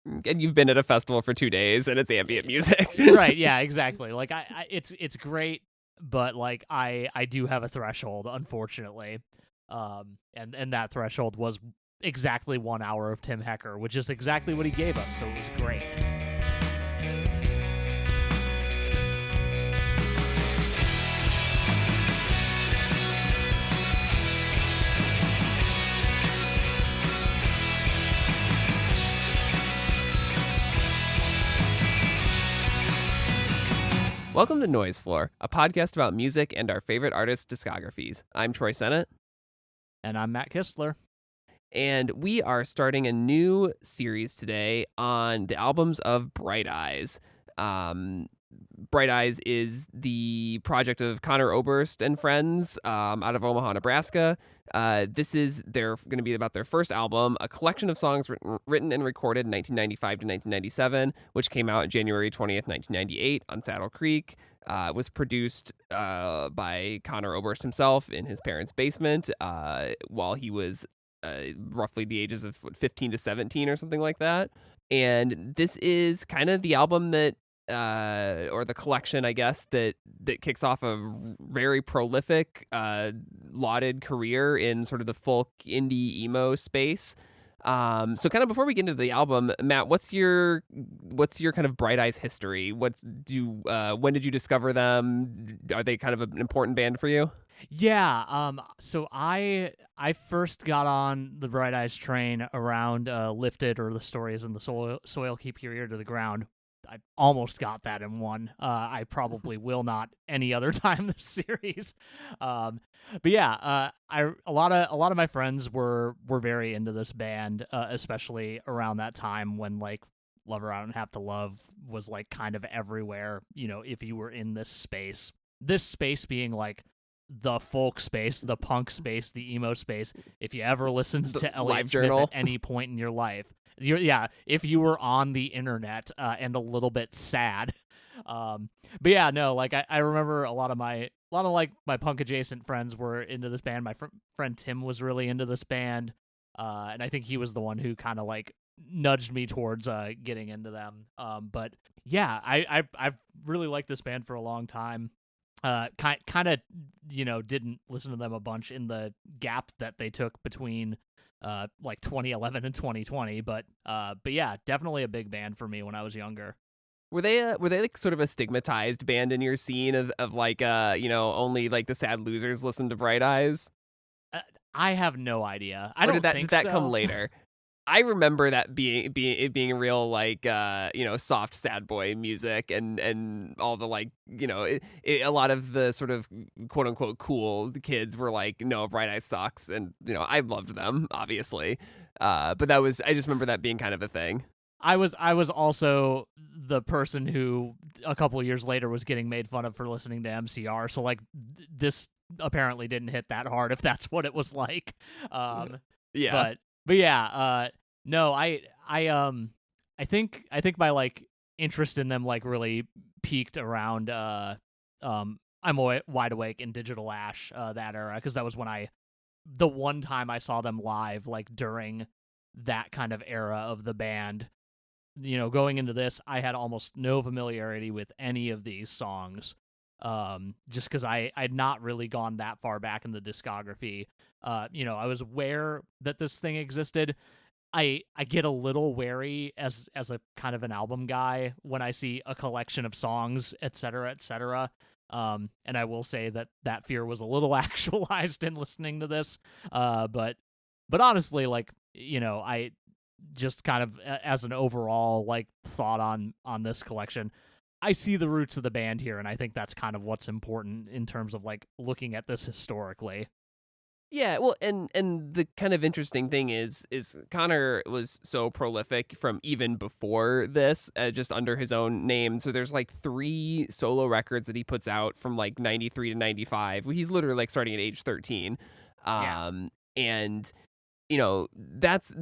And you've been at a festival for 2 days and it's ambient music. Right, yeah, exactly. Like it's great, but like I do have a threshold, unfortunately. And that threshold was exactly 1 hour of Tim Hecker, which is exactly what he gave us, so it was great. Welcome to Noise Floor, a podcast about music and our favorite artists' discographies. I'm Troy Sennett. And I'm Matt Kistler. And we are starting a new series today on the albums of Bright Eyes. Bright Eyes is the project of Conor Oberst and friends out of Omaha, Nebraska. This is going to be about their first album, a collection of songs written and recorded in 1995 to 1997, which came out January 20th, 1998 on Saddle Creek. It was produced by Conor Oberst himself in his parents' basement while he was roughly the ages of 15 to 17 or something like that. And this is kind of the album that or the collection, I guess, that kicks off a very prolific, lauded career in sort of the folk indie emo space. So kind of before we get into the album, Matt, what's your kind of Bright Eyes history? When did you discover them? Are they kind of an important band for you? Yeah, so I first got on the Bright Eyes train around Lifted, or the Stories in the Soil Keep Your Ear to the Ground. I almost got that in one. I probably will not any other time this series. But yeah, a lot of my friends were very into this band, especially around that time when like Love Her I Don't Have to Love was like kind of everywhere. You know, if you were in this space being like the folk space, the punk space, the emo space. If you ever listened to Elliott Smith at any point in your life, if you were on the internet and a little bit sad. But yeah, no, like I remember a lot of my punk adjacent friends were into this band. My friend Tim was really into this band, and I think he was the one who kind of like nudged me towards getting into them. But yeah, I've really liked this band for a long time. Kind of, didn't listen to them a bunch in the gap that they took between like 2011 and 2020, but yeah, definitely a big band for me when I was younger. Were they like sort of a stigmatized band in your scene of like only like the sad losers listen to Bright Eyes? I have no idea. Did that so. come later? I remember that being real like soft sad boy music and all the like a lot of the sort of quote unquote cool kids were like, no, Bright Eyes sucks, and I loved them obviously, but I just remember that being kind of a thing. I was also the person who a couple of years later was getting made fun of for listening to MCR, so like this apparently didn't hit that hard if that's what it was like. Yeah. But yeah, no, I think my like interest in them like really peaked around I'm Wide Awake and Digital Ash that era, because that was when the one time I saw them live, like during that kind of era of the band. Going into this, I had almost no familiarity with any of these songs, just because I'd not really gone that far back in the discography. I was aware that this thing existed. I get a little wary as a kind of an album guy when I see a collection of songs, et cetera, et cetera. And I will say that fear was a little actualized in listening to this. But honestly, like, I just kind of as an overall like thought on this collection, I see the roots of the band here, and I think that's kind of what's important in terms of like looking at this historically. Yeah, well, and the kind of interesting thing is Conor was so prolific from even before this, just under his own name. So there's like 3 solo records that he puts out from like 93 to 95. He's literally like starting at age 13. Yeah. And that's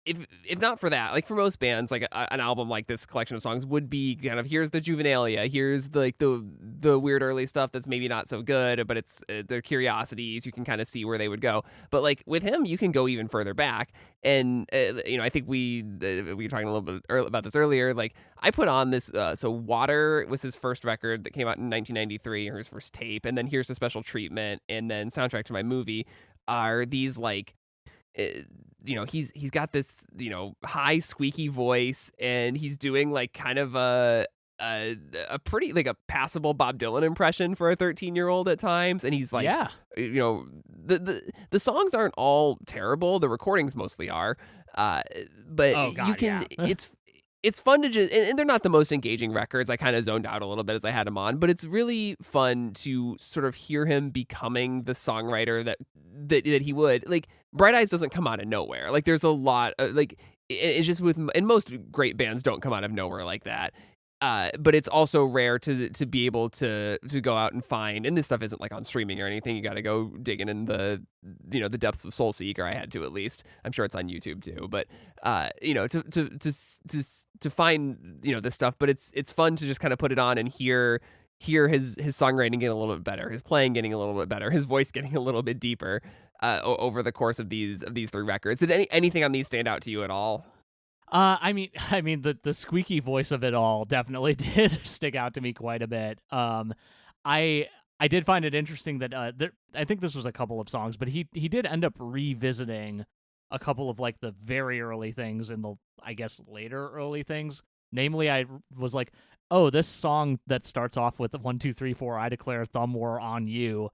if not for that, like for most bands, like an album like this collection of songs would be kind of, here's the juvenilia, here's the like the weird early stuff that's maybe not so good, but it's their curiosities. You can kind of see where they would go. But like with him, you can go even further back, and I think we were talking a little bit about this earlier. Like I put on this, so Water was his first record that came out in 1993, or his first tape, and then Here's the Special Treatment, and then Soundtrack to My Movie are these like. He's got this high squeaky voice, and he's doing like kind of a pretty like a passable Bob Dylan impression for a 13-year-old at times, and he's like, Yeah. The songs aren't all terrible, the recordings mostly are, but Oh, God, you can yeah. it's fun to just, and they're not the most engaging records. I kind of zoned out a little bit as I had him on, but it's really fun to sort of hear him becoming the songwriter that he would. Like Bright Eyes doesn't come out of nowhere. Like there's a lot like it's just and most great bands don't come out of nowhere like that. But it's also rare to be able to go out and find, and this stuff isn't like on streaming or anything. You got to go digging in the the depths of Soulseek, or I had to at least. I'm sure it's on YouTube too. But to find this stuff. But it's fun to just kind of put it on and hear his songwriting getting a little bit better, his playing getting a little bit better, his voice getting a little bit deeper over the course of these three records. Did anything on these stand out to you at all? I mean, the squeaky voice of it all definitely did stick out to me quite a bit. I did find it interesting that I think this was a couple of songs, but he did end up revisiting a couple of like the very early things and the I guess later early things. Namely, I was like, oh, this song that starts off with 1, 2, 3, 4, I declare thumb war on you.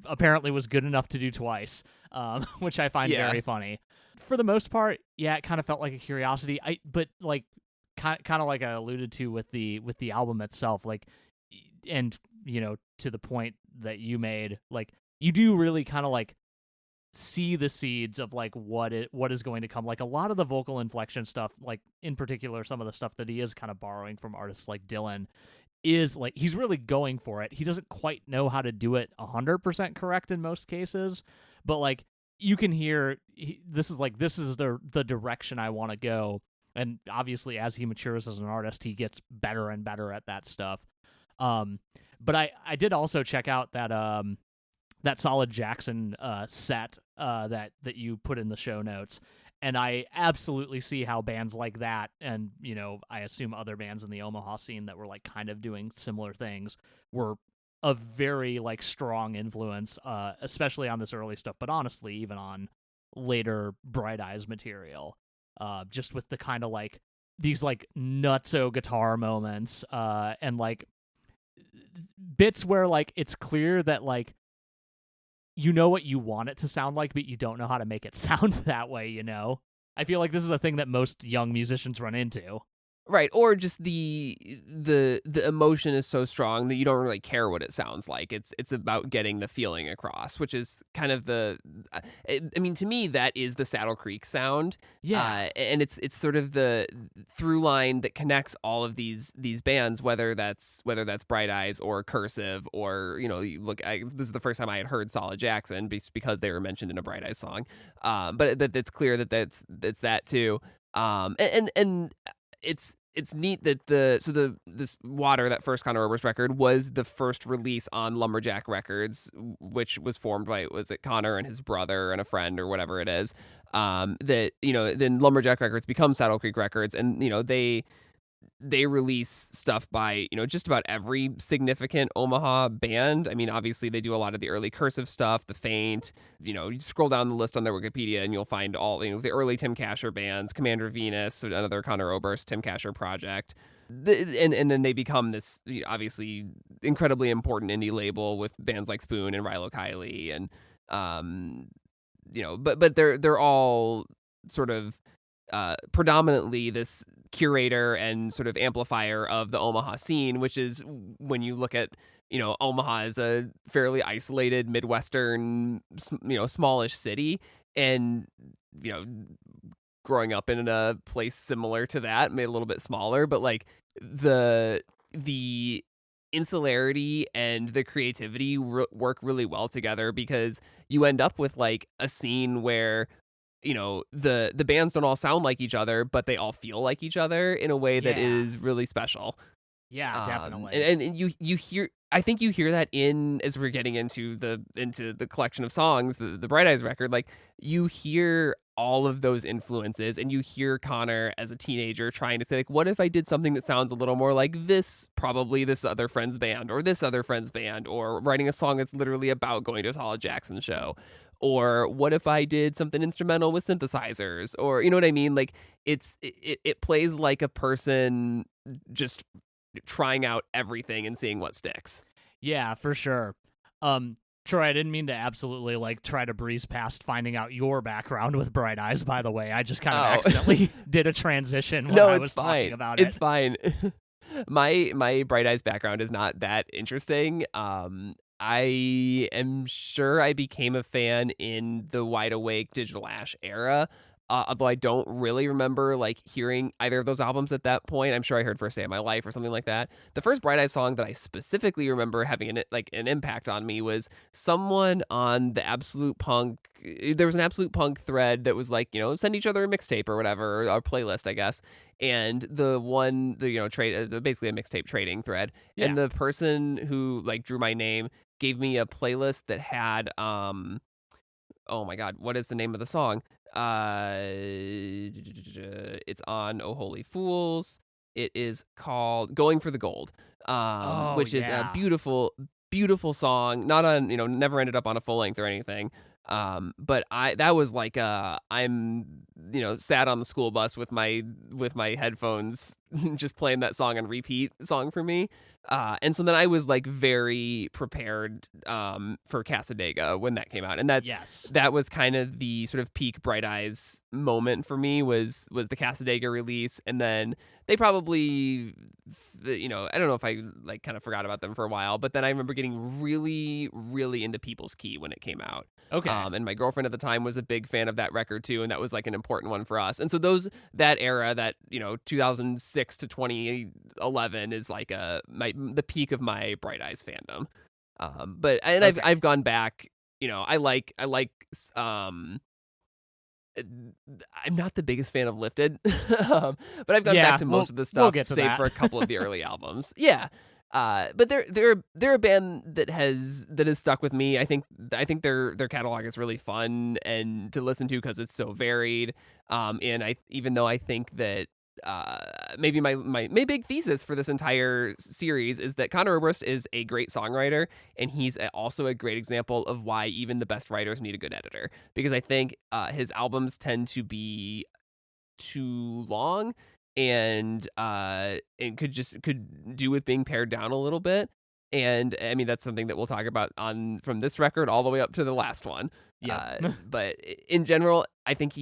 Apparently was good enough to do twice, which I find very funny. For the most part, yeah, it kind of felt like a curiosity. But like, kind of like I alluded to with the album itself, like, and to the point that you made, like, you do really kind of like see the seeds of like what is going to come. Like a lot of the vocal inflection stuff, like in particular, some of the stuff that he is kind of borrowing from artists like Dylan, is like he's really going for it. He doesn't quite know how to do it 100% correct in most cases, but like you can hear this is the direction I want to go. And obviously as he matures as an artist, he gets better and better at that stuff. But I did also check out that Solid Jackson set that you put in the show notes. And I absolutely see how bands like that, and I assume other bands in the Omaha scene that were like kind of doing similar things, were a very like strong influence, especially on this early stuff, but honestly even on later Bright Eyes material. Just with the kind of like these like nutso guitar moments, and like bits where like it's clear that like you know what you want it to sound like, but you don't know how to make it sound that way, I feel like this is a thing that most young musicians run into. Right, or just the emotion is so strong that you don't really care what it sounds like. It's about getting the feeling across, which is kind of I mean, to me, that is the Saddle Creek sound. Yeah, and it's sort of the through line that connects all of these bands, whether that's Bright Eyes or Cursive, or you look. This is the first time I had heard Solid Jackson because they were mentioned in a Bright Eyes song. But it's clear that that's that too. And it's neat that this Water, that first Conor Oberst record, was the first release on Lumberjack Records, which was formed by, was it Conor and his brother and a friend or whatever it is. That then Lumberjack Records becomes Saddle Creek Records, and they release stuff by just about every significant Omaha band. I mean, obviously they do a lot of the early Cursive stuff, the Faint. You scroll down the list on their Wikipedia and you'll find all the early Tim Kasher bands, Commander Venus, another Conor Oberst, Tim Kasher project. And then they become this obviously incredibly important indie label with bands like Spoon and Rilo Kiley, and but they're all sort of predominantly this curator and sort of amplifier of the Omaha scene, which is, when you look at Omaha as a fairly isolated midwestern smallish city, and growing up in a place similar to that, made a little bit smaller, but like the insularity and the creativity work really well together, because you end up with like a scene where the bands don't all sound like each other, but they all feel like each other in a way that is really special. Yeah, definitely. And you hear, I think you hear that as we're getting into the collection of songs, the Bright Eyes record, like you hear all of those influences, and you hear Conor as a teenager trying to say, like, what if I did something that sounds a little more like this, probably this other friend's band or this other friend's band, or writing a song that's literally about going to a Solid Jackson show. Or what if I did something instrumental with synthesizers? Or, you know what I mean? Like it plays like a person just trying out everything and seeing what sticks. Yeah, for sure. Troy, I didn't mean to absolutely try to breeze past finding out your background with Bright Eyes, by the way. I just kind of accidentally did a transition when I was talking about it. It's fine. My Bright Eyes background is not that interesting. I am sure I became a fan in the Wide Awake Digital Ash era. Although I don't really remember hearing either of those albums at that point. I'm sure I heard First Day of My Life or something like that. The first Bright Eyes song that I specifically remember having an impact on me was someone on the Absolute Punk. There was an Absolute Punk thread that was send each other a mixtape or whatever, or a playlist, I guess. And trade, basically a mixtape trading thread. Yeah. And the person who drew my name gave me a playlist that had oh my God, what is the name of the song? It's on Oh Holy Fools. It is called Going for the Gold, which is a beautiful, beautiful song. Not on, never ended up on a full length or anything. But that was I'm sat on the school bus with my headphones just playing that song on repeat song for me. And so then I was very prepared for Cassadaga when that came out, and that was kind of the sort of peak Bright Eyes moment for me was the Cassadaga release, and then they probably I don't know if I kind of forgot about them for a while, but then I remember getting really, really into People's Key when it came out. Okay. And my girlfriend at the time was a big fan of that record too, and that was an important one for us. And so that era, that 2006 to 2011 is the peak of my Bright Eyes fandom. I've gone back. I'm not the biggest fan of Lifted, but I've gone back to most of the stuff, save for a couple of the early albums. Yeah. But they're a band that has stuck with me. I think their catalog is really fun and to listen to because it's so varied. And even though I think that maybe my big thesis for this entire series is that Conor Oberst is a great songwriter, and he's also a great example of why even the best writers need a good editor, because I think his albums tend to be too long and could do with being pared down a little bit. And I mean, that's something that we'll talk about from this record all the way up to the last one. Yeah. But in general, I think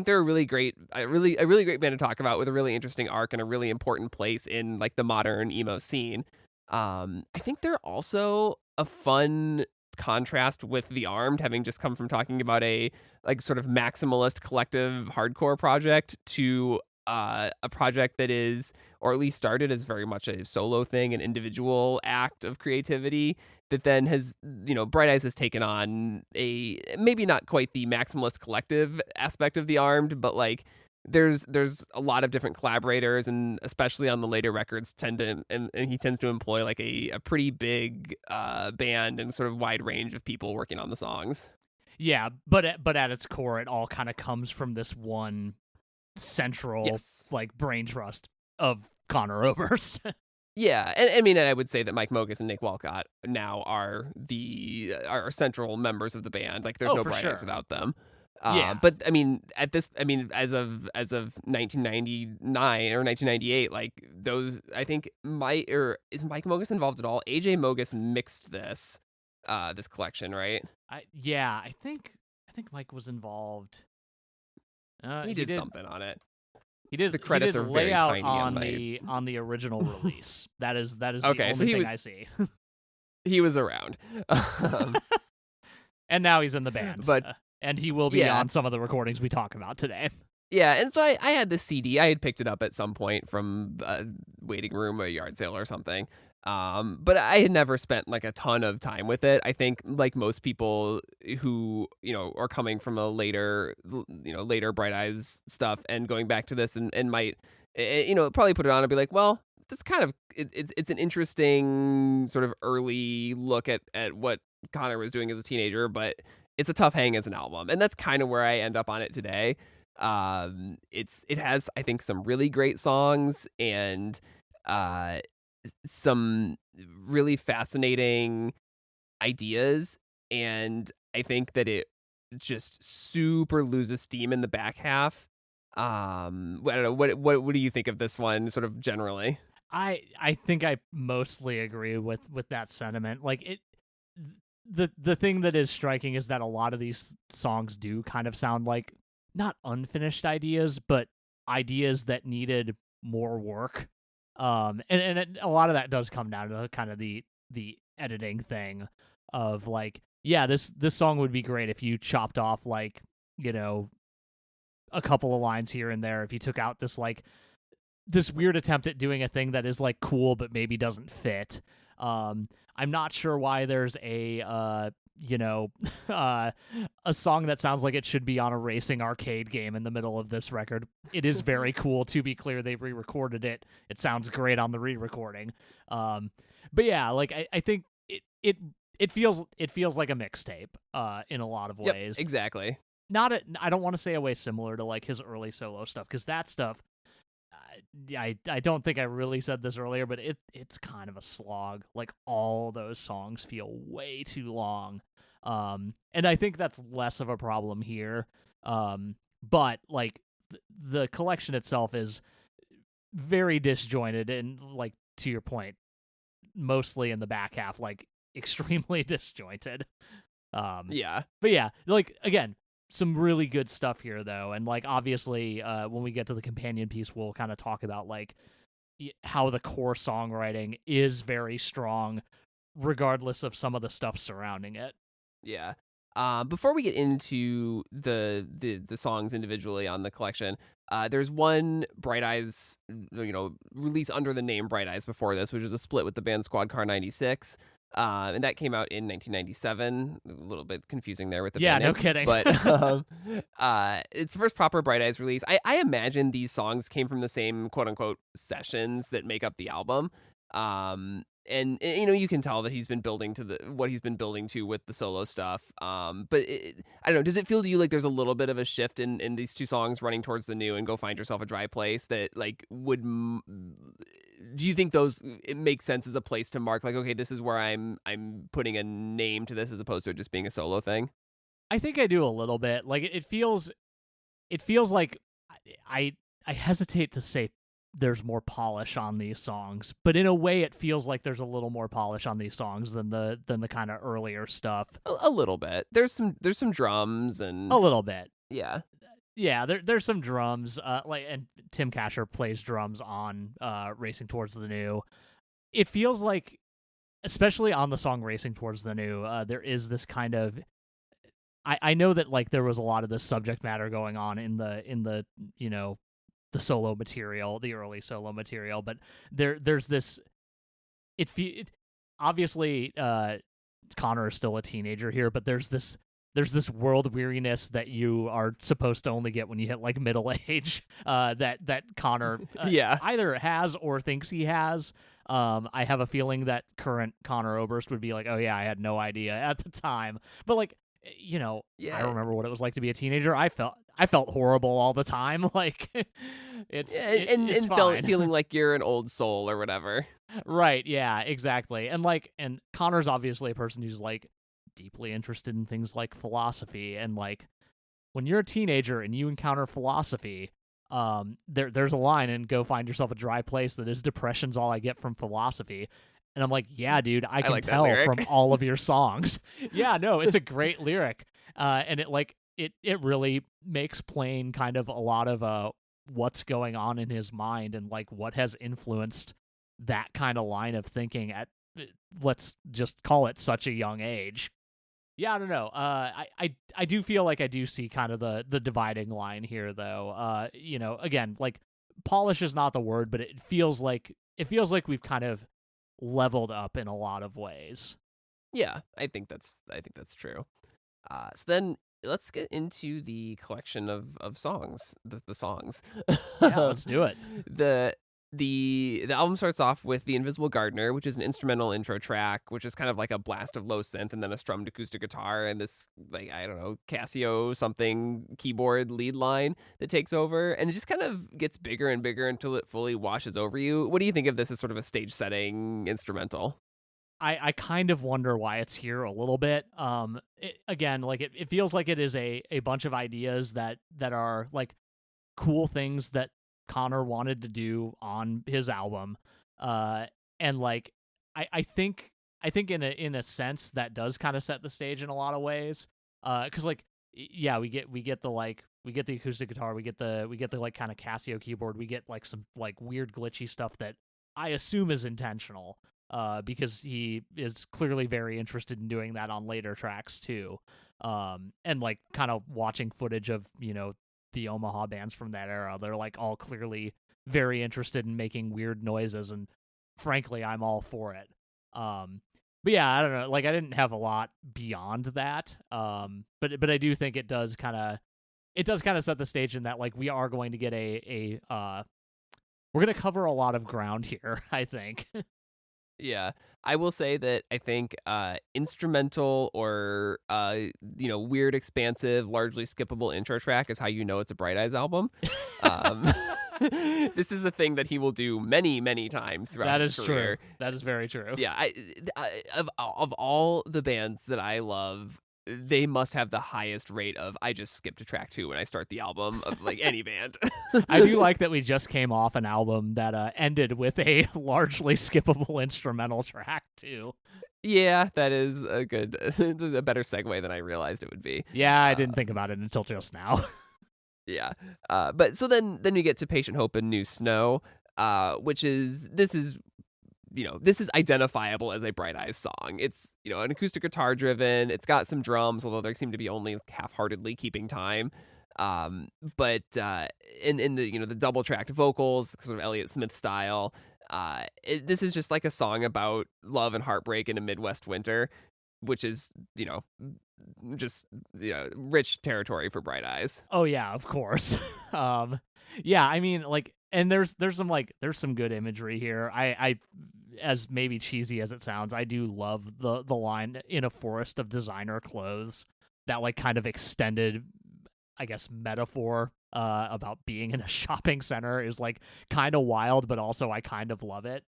they're a really great band to talk about, with a really interesting arc and a really important place in the modern emo scene. I think they're also a fun contrast with The Armed, having just come from talking about a sort of maximalist collective hardcore project to a project that is, or at least started as very much a solo thing, an individual act of creativity that then has, Bright Eyes has taken on a maybe not quite the maximalist collective aspect of The Armed, but there's a lot of different collaborators, and especially on the later records and he tends to employ a pretty big band and sort of wide range of people working on the songs. Yeah, but at its core, it all kind of comes from this one central brain trust of Conor Oberst. Yeah, and I mean, and I would say that Mike Mogus and Nick Walcott now are central members of the band. There's no Bright Eyes without them. Yeah, but I mean, as of 1999 or 1998, those, I think is Mike Mogus involved at all? AJ Mogus mixed this collection, right? I think Mike was involved. He did something on it. He did. The credits are very tiny on the original release. That is the only thing I see. He was around, and now he's in the band. But and he will be on some of the recordings we talk about today. Yeah, and so I had this CD. I had picked it up at some point from a waiting room, a yard sale or something. But I had never spent like a ton of time with it. I think like most people who, are coming from a later Bright Eyes stuff and going back to this and might, probably put it on and be like, well, that's kind of, it's an interesting sort of early look at what Connor was doing as a teenager, but it's a tough hang as an album. And that's kind of where I end up on it today. It has, I think, some really great songs and, some really fascinating ideas, and I think that it just super loses steam in the back half. I don't know, what do you think of this one sort of generally? I think I mostly agree with that sentiment. Like the thing that is striking is that a lot of these songs do kind of sound like not unfinished ideas, but ideas that needed more work. A lot of that does come down to kind of the editing thing of like, yeah, this song would be great if you chopped off like, a couple of lines here and there, if you took out this like this weird attempt at doing a thing that is like cool but maybe doesn't fit. I'm not sure why there's a a song that sounds like it should be on a racing arcade game in the middle of this record. It is very cool, to be clear. They re-recorded it. It sounds great on the re-recording. But yeah, like I think it feels like a mixtape in a lot of ways. Yep, exactly. I don't want to say a way similar to like his early solo stuff, because that stuff, I don't think I really said this earlier, but it's kind of a slog. Like all those songs feel way too long. And I think that's less of a problem here. But like the collection itself is very disjointed and, like, to your point, mostly in the back half, like extremely disjointed. Yeah. But yeah, like again, some really good stuff here though, and like obviously when we get to the companion piece, we'll kind of talk about like how the core songwriting is very strong regardless of some of the stuff surrounding it. Yeah. Before we get into the songs individually on the collection, there's one Bright Eyes, release under the name Bright Eyes before this, which is a split with the band Squad Car 96. And that came out in 1997. A little bit confusing there with the band name. No kidding. But it's the first proper Bright Eyes release. I imagine these songs came from the same quote unquote sessions that make up the album. And you can tell that he's been building to what he's been building to with the solo stuff. But I don't know. Does it feel to you like there's a little bit of a shift in these two songs, Running Towards the New and Go Find Yourself a Dry Place, that like do you think it makes sense as a place to mark like, okay, this is where I'm putting a name to this as opposed to it just being a solo thing? I think I do a little bit. Like it feels like I hesitate to say there's more polish on these songs, but in a way it feels like there's a little more polish on these songs than the kind of earlier stuff. A little bit. There's some drums and a little bit. Yeah, there's some drums. And Tim Kasher plays drums on Racing Towards the New. It feels like, especially on the song Racing Towards the New, there is this kind of, I know that like there was a lot of this subject matter going on in the the solo material, the early solo material, but there's this. Obviously, Connor is still a teenager here, but there's this world weariness that you are supposed to only get when you hit like middle age. That Connor either has or thinks he has. I have a feeling that current Conor Oberst would be like, "Oh yeah, I had no idea at the time," but like. I remember what it was like to be a teenager. I felt horrible all the time. Like it's feeling like you're an old soul or whatever. Right. Yeah, exactly. And Connor's obviously a person who's like deeply interested in things like philosophy, and like when you're a teenager and you encounter philosophy, there's a line in Go Find Yourself a Dry Place that is depression's all I get from philosophy. And I'm like, yeah, dude, I can tell from all of your songs. Yeah, no, it's a great lyric. And it really makes plain kind of a lot of what's going on in his mind and like what has influenced that kind of line of thinking at, let's just call it, such a young age. Yeah, I don't know. I do feel like I do see kind of the dividing line here, though. Again, like polish is not the word, but it feels like we've kind of leveled up in a lot of ways. Yeah, I think that's true. So then let's get into the collection of songs, the songs. Yeah, let's do it. the the album starts off with The Invisible Gardener, which is an instrumental intro track, which is kind of like a blast of low synth and then a strummed acoustic guitar and this, like, I don't know, Casio something keyboard lead line that takes over, and it just kind of gets bigger and bigger until it fully washes over you. What do you think of this as sort of a stage setting instrumental? I kind of wonder why it's here a little bit. Again, like it feels like it is a bunch of ideas that are like cool things that Conor wanted to do on his album. And like I think in a sense that does kind of set the stage in a lot of ways. Cuz like yeah, we get the acoustic guitar, we get the like kind of Casio keyboard, we get like some like weird glitchy stuff that I assume is intentional. Because he is clearly very interested in doing that on later tracks too. And like kind of watching footage of, the Omaha bands from that era, they're like all clearly very interested in making weird noises, and frankly, I'm all for it. But yeah, I don't know, like I didn't have a lot beyond that. But I do think it does kind of set the stage in that like we are going to get we're going to cover a lot of ground here, I think. Yeah, I will say that I think instrumental or weird, expansive, largely skippable intro track is how you know it's a Bright Eyes album. Um, this is a thing that he will do many, many times throughout his career. True. That is very true. Yeah, of all the bands that I love, they must have the highest rate of I just skip to track 2 when I start the album of like any band. I do like that we just came off an album that ended with a largely skippable instrumental track too. Yeah, that is a better segue than I realized it would be. Yeah, I didn't think about it until just now. Yeah. But so then you get to Patient Hope and New Snow, which is this is identifiable as a Bright Eyes song. It's, an acoustic guitar driven. It's got some drums, although they seem to be only half-heartedly keeping time. But in the, the double tracked vocals, sort of Elliott Smith style, this is just like a song about love and heartbreak in a Midwest winter, which is, rich territory for Bright Eyes. Oh yeah, of course. Yeah, I mean, like, and there's some good imagery here. I as maybe cheesy as it sounds, I do love the line in a forest of designer clothes, that like kind of extended, I guess, metaphor about being in a shopping center is like kind of wild, but also I kind of love it.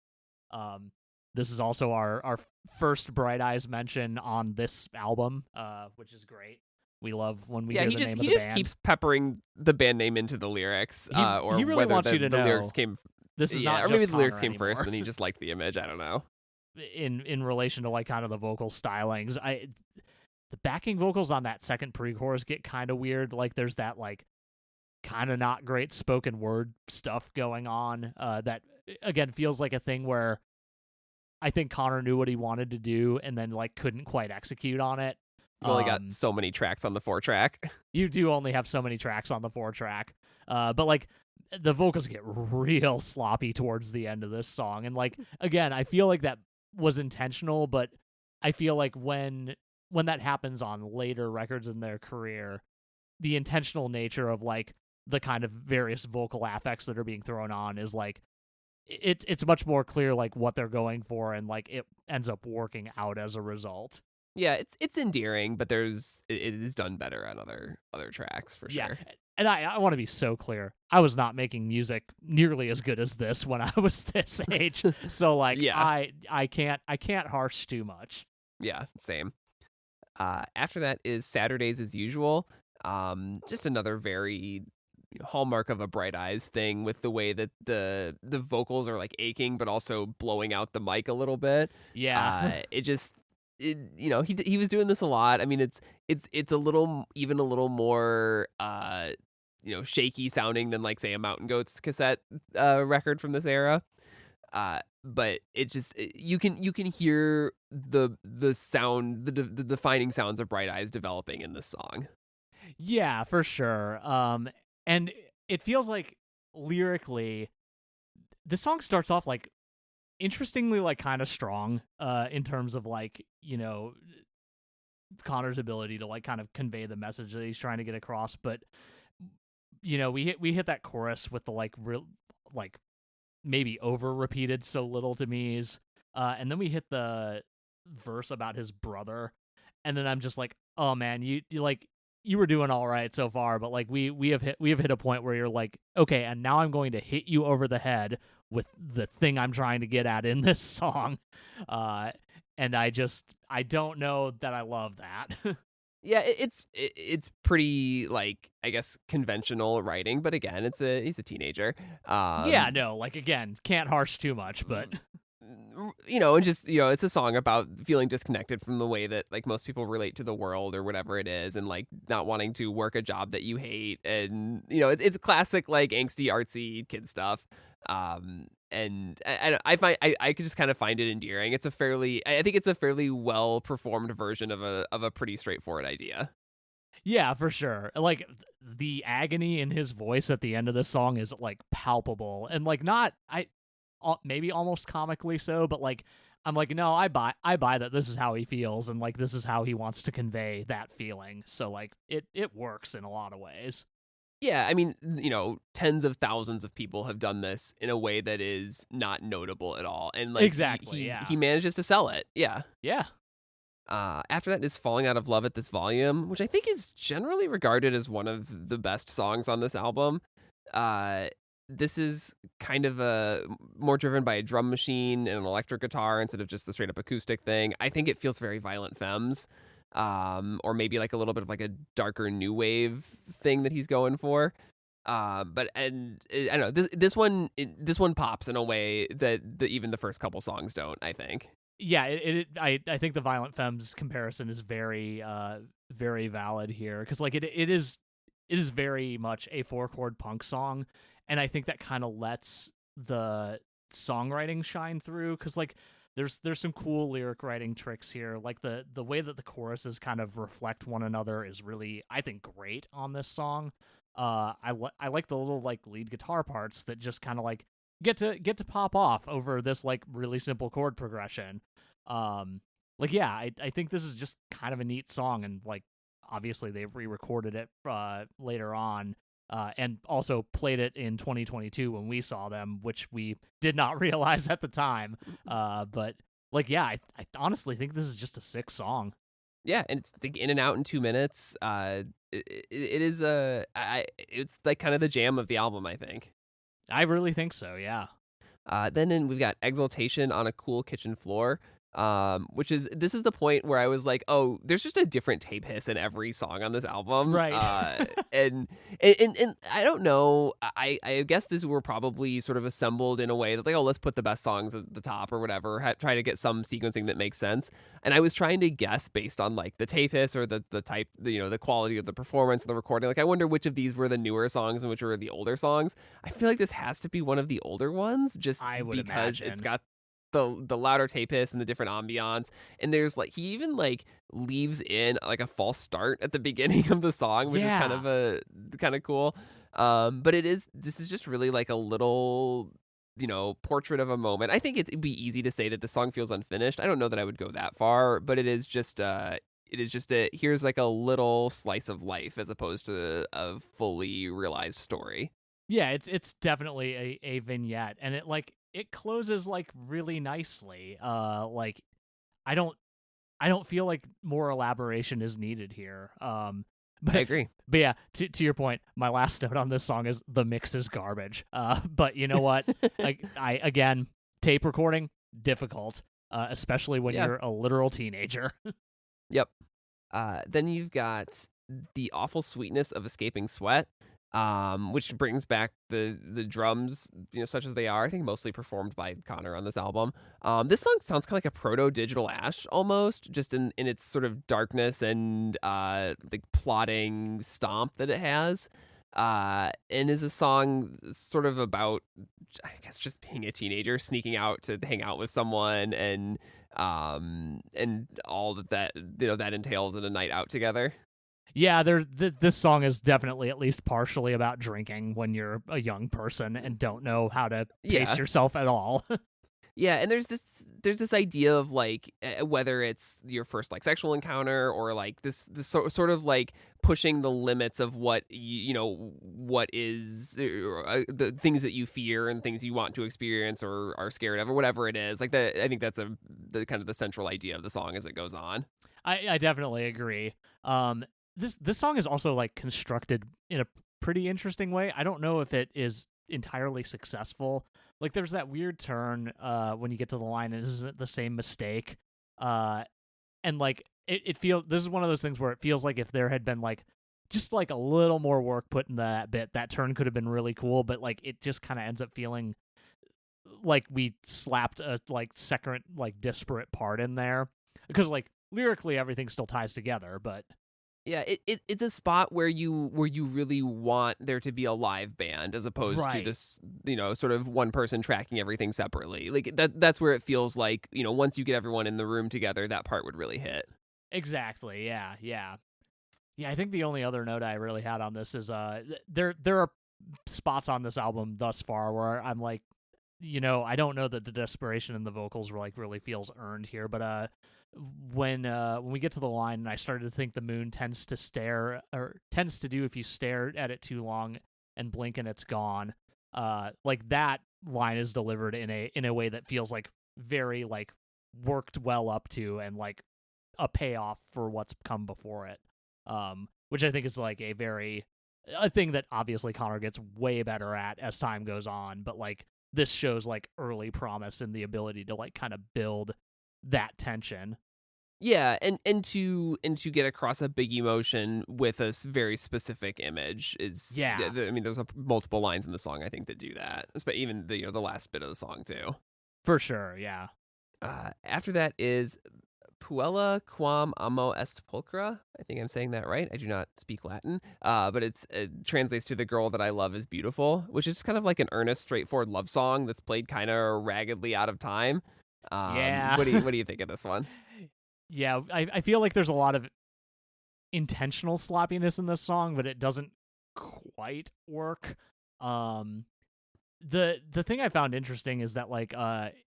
This is also our first Bright Eyes mention on this album, which is great. We love when we hear the name of the band. He just keeps peppering the band name into the lyrics, or he really whether wants you to the know lyrics came. This is not or just maybe the Conor lyrics came anymore. first, and he just liked the image. I don't know. In relation to like kind of the vocal stylings, the backing vocals on that second pre-chorus get kind of weird. Like there's that like kind of not great spoken word stuff going on. That again feels like a thing where I think Conor knew what he wanted to do and then like couldn't quite execute on it. You only got so many tracks on the 4-track. You do only have so many tracks on the 4-track. But like the vocals get real sloppy towards the end of this song. And like, again, I feel like that was intentional, but I feel like when that happens on later records in their career, the intentional nature of like the kind of various vocal affects that are being thrown on is like, it's much more clear like what they're going for, and like it ends up working out as a result. Yeah, it's endearing, but it is done better on other tracks for sure. And I want to be so clear. I was not making music nearly as good as this when I was this age. So like yeah. I can't harsh too much. Yeah, same. After that is Saturdays as Usual. Just another very hallmark of a Bright Eyes thing, with the way that the vocals are like aching but also blowing out the mic a little bit. Yeah. He was doing this a lot. I mean, it's a little more shaky sounding than like say a Mountain Goats cassette record from this era. But it just you can hear the sound, the defining sounds of Bright Eyes developing in this song. Yeah, for sure. And it feels like lyrically, the song starts off like interestingly like kind of strong in terms of like, Conor's ability to like kind of convey the message that he's trying to get across. But we hit that chorus with the like real like maybe over repeated so little to me's, and then we hit the verse about his brother, and then I'm just like, oh man, you like you were doing all right so far, but like we have hit a point where you're like, okay, and now I'm going to hit you over the head with the thing I'm trying to get at in this song, and I don't know that I love that. Yeah, it's pretty, like, I guess, conventional writing, but again, he's a teenager. Yeah, no, like again, can't harsh too much, but and just, it's a song about feeling disconnected from the way that like most people relate to the world or whatever it is, and like not wanting to work a job that you hate, and it's classic like angsty artsy kid stuff. And I find I could just kind of find it endearing. I think it's a fairly well performed version of a pretty straightforward idea. yeah, for sure. Like the agony in his voice at the end of this song is like palpable, and like not maybe almost comically so, but like I'm like, no, I buy that this is how he feels, and like this is how he wants to convey that feeling. So like it works in a lot of ways. Yeah, I mean, tens of thousands of people have done this in a way that is not notable at all, and like Exactly, yeah. he manages to sell it. Yeah. Yeah. After that is Falling Out of Love at This Volume, which I think is generally regarded as one of the best songs on this album. This is kind of more driven by a drum machine and an electric guitar instead of just the straight up acoustic thing. I think it feels very Violent Femmes, or maybe like a little bit of like a darker new wave thing that he's going for. I don't know, this one pops in a way that even the first couple songs don't, I think. Yeah, I think the Violent Femmes comparison is very very valid here, because like it is very much a 4-chord punk song, and I think that kind of lets the songwriting shine through, because like there's some cool lyric writing tricks here, like the way that the choruses kind of reflect one another is really, I think, great on this song. I like the little like lead guitar parts that just kind of like get to pop off over this like really simple chord progression. Like yeah, I think this is just kind of a neat song, and like obviously they re-recorded it later on, and also played it in 2022 when we saw them, which we did not realize at the time. But like yeah, I honestly think this is just a sick song. Yeah, and it's in and out in 2 minutes. It's like kind of the jam of the album, I think. I really think so, yeah. Then we've got Exaltation on a Cool Kitchen Floor, this is the point where I was like, oh, there's just a different tape hiss in every song on this album. Right. And I don't know. I guess these were probably sort of assembled in a way that like, oh, let's put the best songs at the top or whatever, try to get some sequencing that makes sense. And I was trying to guess based on like the tape hiss or the type, the quality of the performance of the recording. Like, I wonder which of these were the newer songs and which were the older songs. I feel like this has to be one of the older ones, just because imagine. It's got the louder tape hiss and the different ambiance, and there's like he even like leaves in like a false start at the beginning of the song, which is kind of cool. But this is just really like a little portrait of a moment. I think it'd be easy to say that the song feels unfinished. I don't know that I would go that far, but it is just here's like a little slice of life as opposed to a fully realized story. Yeah, it's definitely a vignette, and it closes like really nicely. Like I don't feel like more elaboration is needed here. But I agree. But yeah, to your point, my last note on this song is the mix is garbage. But you know what? Like I again, tape recording difficult, especially when you're a literal teenager. Yep. Then you've got The Awful Sweetness of Escaping Sweat, which brings back the drums, such as they are, I think mostly performed by Conor on this album. This song sounds kind of like a proto-Digital Ash almost, just in its sort of darkness and like plotting stomp that it has. And is a song sort of about, I guess, just being a teenager, sneaking out to hang out with someone, and all that entails in a night out together. Yeah, this song is definitely at least partially about drinking when you're a young person and don't know how to pace yourself at all. Yeah, and there's this idea of like whether it's your first like sexual encounter or like this sort of like pushing the limits of what what is the things that you fear and things you want to experience or are scared of or whatever it is. Like I think that's the kind of the central idea of the song as it goes on. I definitely agree. This song is also like constructed in a pretty interesting way. I don't know if it is entirely successful. Like there's that weird turn when you get to the line and isn't it the same mistake? And like it feels, this is one of those things where it feels like if there had been like just like a little more work put in that bit, that turn could have been really cool, but like it just kind of ends up feeling like we slapped a like second like disparate part in there, because like lyrically everything still ties together, but Yeah, it's a spot where you really want there to be a live band as opposed to right. this, sort of one person tracking everything separately. Like that's where it feels like, once you get everyone in the room together, that part would really hit. Exactly. Yeah. Yeah. Yeah. I think the only other note I really had on this is there are spots on this album thus far where I'm like, I don't know that the desperation in the vocals really feels earned here, but when we get to the line and I started to think the moon tends to do if you stare at it too long and blink and it's gone. Like that line is delivered in a way that feels like very like worked well up to and like a payoff for what's come before it. Which I think is like a thing that obviously Conor gets way better at as time goes on, but like this shows like early promise and the ability to like kind of build that tension. Yeah, and to get across a big emotion with a very specific image is, Yeah, I mean, there's multiple lines in the song I think that do that, but even the last bit of the song too. for sure. Yeah. After that is Puella quam amo est pulchra. I think I'm saying that right. I do not speak Latin, but it translates to "the girl that I love is beautiful," which is kind of like an earnest, straightforward love song that's played kind of raggedly out of time. Yeah. What do you think of this one? Yeah. I feel like there's a lot of intentional sloppiness in this song, but it doesn't quite work. Um, the thing I found interesting is that like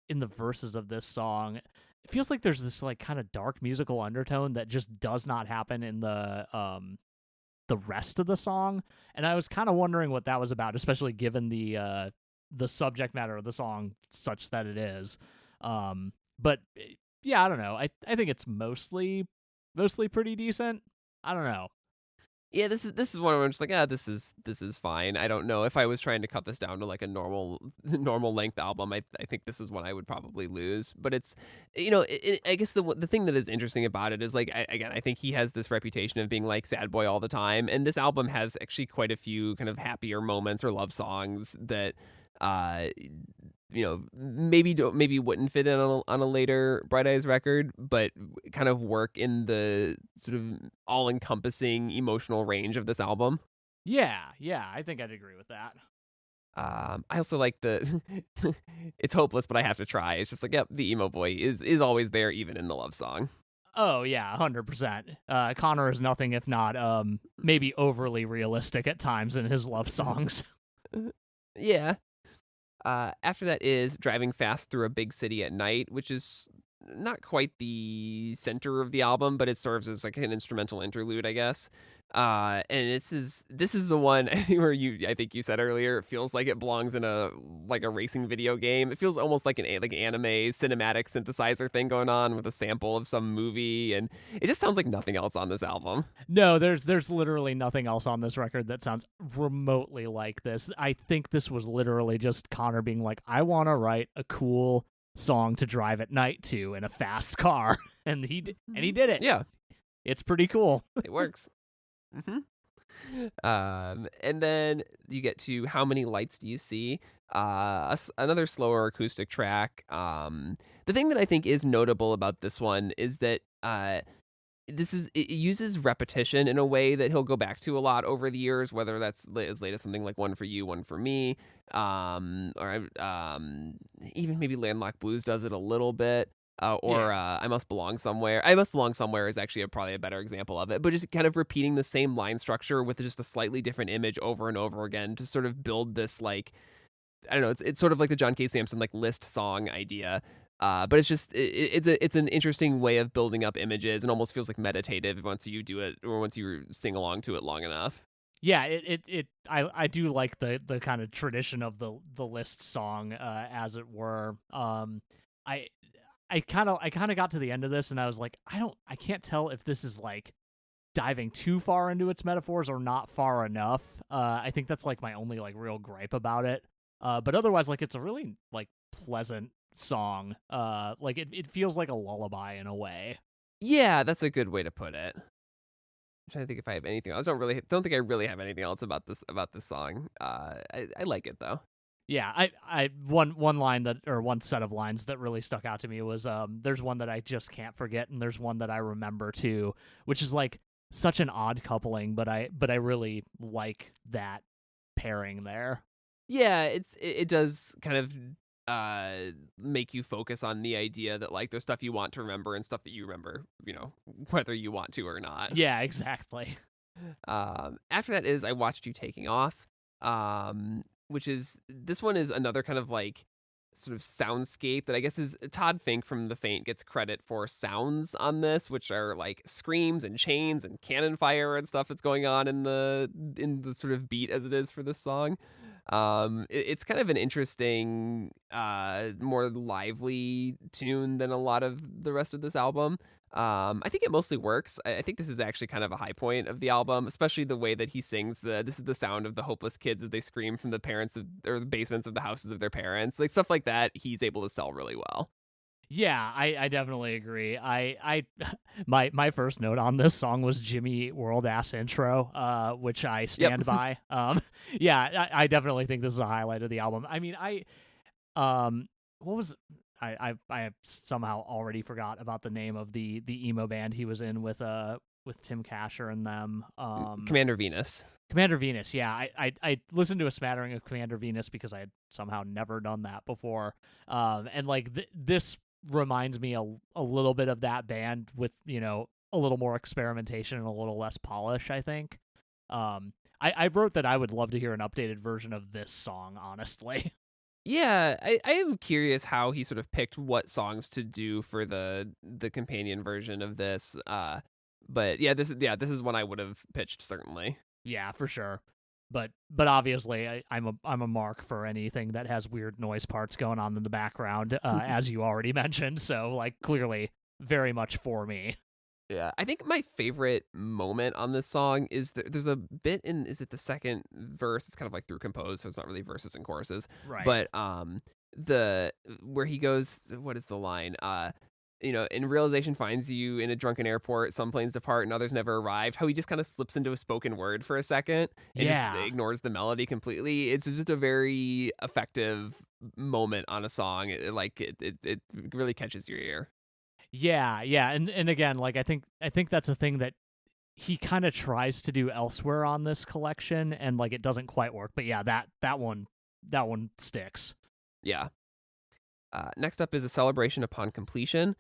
in the verses of this song, it feels like there's this like kind of dark musical undertone that just does not happen in the rest of the song, and I was kind of wondering what that was about, especially given the subject matter of the song such that it is. But yeah, I don't know. I think it's mostly pretty decent. I don't know. Yeah, this is one where I'm just like, this is fine. I don't know if I was trying to cut this down to like a normal length album. I think this is one I would probably lose. But it's, I guess the thing that is interesting about it is like, I think he has this reputation of being like sad boy all the time, and this album has actually quite a few kind of happier moments or love songs that, maybe wouldn't fit in on a later Bright Eyes record, but kind of work in the sort of all-encompassing emotional range of this album. Yeah, I think I'd agree with that. I also like the it's hopeless, but I have to try. It's just like, yep, the emo boy is always there, even in the love song. Oh yeah, 100%. Conor is nothing if not maybe overly realistic at times in his love songs. Yeah. After that is Driving Fast Through a Big City at Night, which is not quite the center of the album, but it serves as like an instrumental interlude, I guess. And this is the one where I think you said earlier, it feels like it belongs in a racing video game. It feels almost like an anime cinematic synthesizer thing going on with a sample of some movie, and it just sounds like nothing else on this album. No, there's literally nothing else on this record that sounds remotely like this. I think this was literally just Conor being like, I want to write a cool song to drive at night to in a fast car, and he did it. Yeah, it's pretty cool. it works. And then you get to How Many Lights Do You See? Another slower acoustic track. The thing that I think is notable about this one is that it uses repetition in a way that he'll go back to a lot over the years, whether that's as late as something like One for You, One for Me, or even maybe Landlocked Blues does it a little bit. I Must Belong Somewhere. I Must Belong Somewhere is actually probably a better example of it, but just kind of repeating the same line structure with just a slightly different image over and over again to sort of build this like I don't know, it's sort of like the John K. Samson like list song idea. But it's just it's an interesting way of building up images and almost feels like meditative once you do it or once you sing along to it long enough. Yeah, I do like the kind of tradition of the list song, as it were. I I kind of got to the end of this and I was like, I can't tell if this is like diving too far into its metaphors or not far enough. I think that's like my only like real gripe about it. But otherwise, like it's a really like pleasant song. Like it feels like a lullaby in a way. Yeah, that's a good way to put it. I'm trying to think if I have anything else. Don't think I really have anything else about this song. I like it though. Yeah, I one line that or one set of lines that really stuck out to me was there's one that I just can't forget and there's one that I remember too, which is like such an odd coupling, but I really like that pairing there. Yeah, it does kind of make you focus on the idea that like there's stuff you want to remember and stuff that you remember, whether you want to or not. Yeah, exactly. After that is I Watched You Taking Off, which is this one is another kind of like sort of soundscape that I guess is Todd Fink from The Faint gets credit for sounds on this, which are like screams and chains and cannon fire and stuff that's going on in the sort of beat as it is for this song. It's kind of an interesting, more lively tune than a lot of the rest of this album. I think it mostly works. I think this is actually kind of a high point of the album, especially the way that he sings this is the sound of the hopeless kids as they scream from the or the basements of the houses of their parents. Like stuff like that, he's able to sell really well. Yeah, I definitely agree. My first note on this song was Jimmy Eat World ass intro, which I stand by. Yeah, I definitely think this is a highlight of the album. I mean, what was I have somehow already forgot about the name of the emo band he was in with Tim Kasher and them. Commander Venus. Commander Venus, yeah. I listened to a smattering of Commander Venus because I had somehow never done that before. And like this reminds me a little bit of that band with, a little more experimentation and a little less polish, I think. I wrote that I would love to hear an updated version of this song, honestly. Yeah, I am curious how he sort of picked what songs to do for the companion version of this. But this is one I would have pitched certainly. Yeah, for sure. But obviously, I'm a mark for anything that has weird noise parts going on in the background, as you already mentioned. So, like, clearly, very much for me. Yeah, I think my favorite moment on this song is there's a bit is it the second verse? It's kind of like through composed, so it's not really verses and choruses. Right. But where he goes, what is the line? And realization finds you in a drunken airport. Some planes depart and others never arrived. How he just kind of slips into a spoken word for a second and just ignores the melody completely. It's just a very effective moment on a song. It really catches your ear. Yeah, and again, like I think that's a thing that he kind of tries to do elsewhere on this collection, and like it doesn't quite work. But yeah, that one sticks. Yeah. Next up is A Celebration Upon Completion.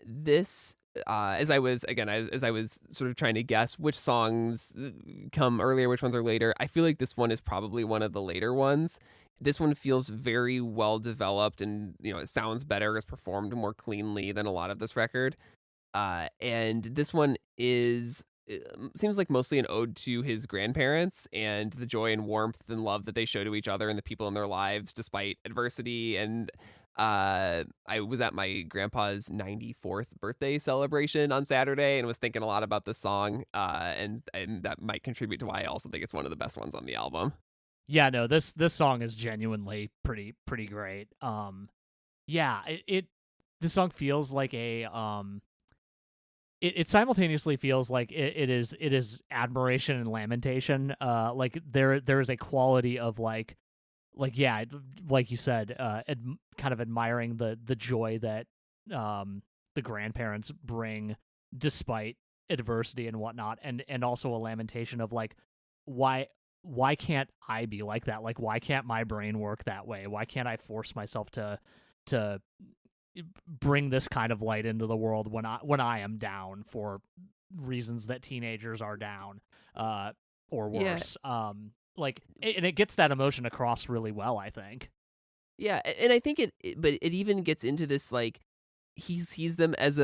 This, as I was sort of trying to guess which songs come earlier, which ones are later, I feel like this one is probably one of the later ones. This one feels very well developed and, it sounds better, is performed more cleanly than a lot of this record. And this one seems like mostly an ode to his grandparents and the joy and warmth and love that they show to each other and the people in their lives despite adversity. And I was at my grandpa's 94th birthday celebration on Saturday and was thinking a lot about this song. And that might contribute to why I also think it's one of the best ones on the album. Yeah, no, this song is genuinely pretty great. Yeah, this song feels like a it simultaneously feels like it is admiration and lamentation. Like there is a quality of like yeah, like you said, kind of admiring the joy that the grandparents bring despite adversity and whatnot, and also a lamentation of like why can't I be like that? Like, why can't my brain work that way? Why can't I force myself to bring this kind of light into the world when I am down for reasons that teenagers are down, or worse? Yeah. like, and it gets that emotion across really well, I think. Yeah, and I think but it even gets into this, like, he sees them as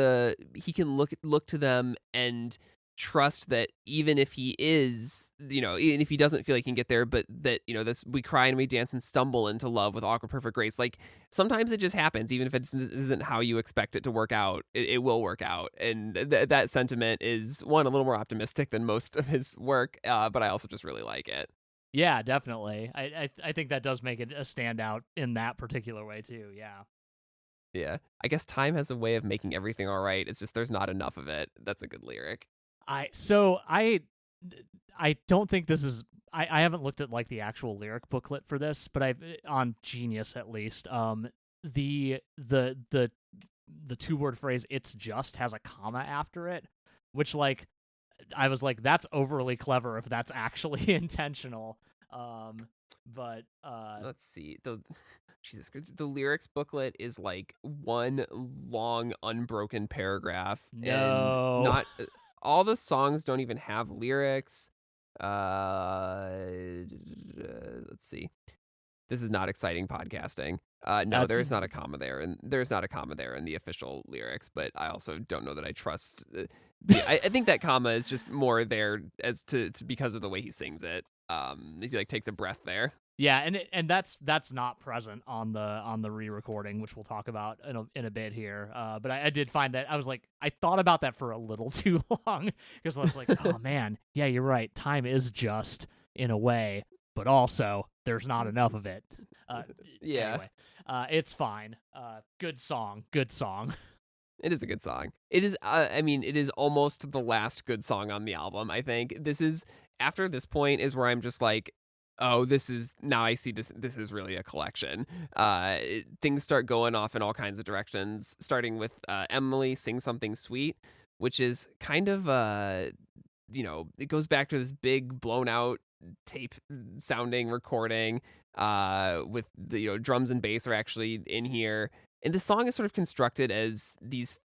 he can look to them and trust that even if he is, even if he doesn't feel like he can get there, but that, this we cry and we dance and stumble into love with awkward perfect grace. Like, sometimes it just happens, even if it isn't how you expect it to work out, it will work out. And that sentiment is, one, a little more optimistic than most of his work, but I also just really like it. Yeah, definitely. I think that does make it a standout in that particular way too. Yeah. Yeah. I guess time has a way of making everything all right. It's just there's not enough of it. That's a good lyric. I don't think this is. I haven't looked at like the actual lyric booklet for this, but I've on Genius at least. The 2-word phrase "it's just" has a comma after it, which, like, I was like, that's overly clever if that's actually intentional. But Let's see. Jesus, the lyrics booklet is like one long unbroken paragraph. No. And not all the songs don't even have lyrics. Let's see. This is not exciting podcasting. No, there is not a comma there, and there's not a comma there in the official lyrics. But I also don't know that I trust. I think that comma is just more there as to because of the way he sings it. He like takes a breath there. Yeah, and that's not present on the re-recording, which we'll talk about in a bit here. But I did find that I was like, I thought about that for a little too long, because I was like, oh man, yeah, you're right. Time is just in a way, but also there's not enough of it. Yeah. Anyway, it's fine. Good song. Good song. It is a good song. It is. I mean, it is almost the last good song on the album. I think this is, after this point is where I'm just like, oh, this is, now I see this. This is really a collection. Things start going off in all kinds of directions, starting with Emily Sing Something Sweet, which is kind of it goes back to this big blown out tape sounding recording with the drums and bass are actually in here. And the song is sort of constructed as these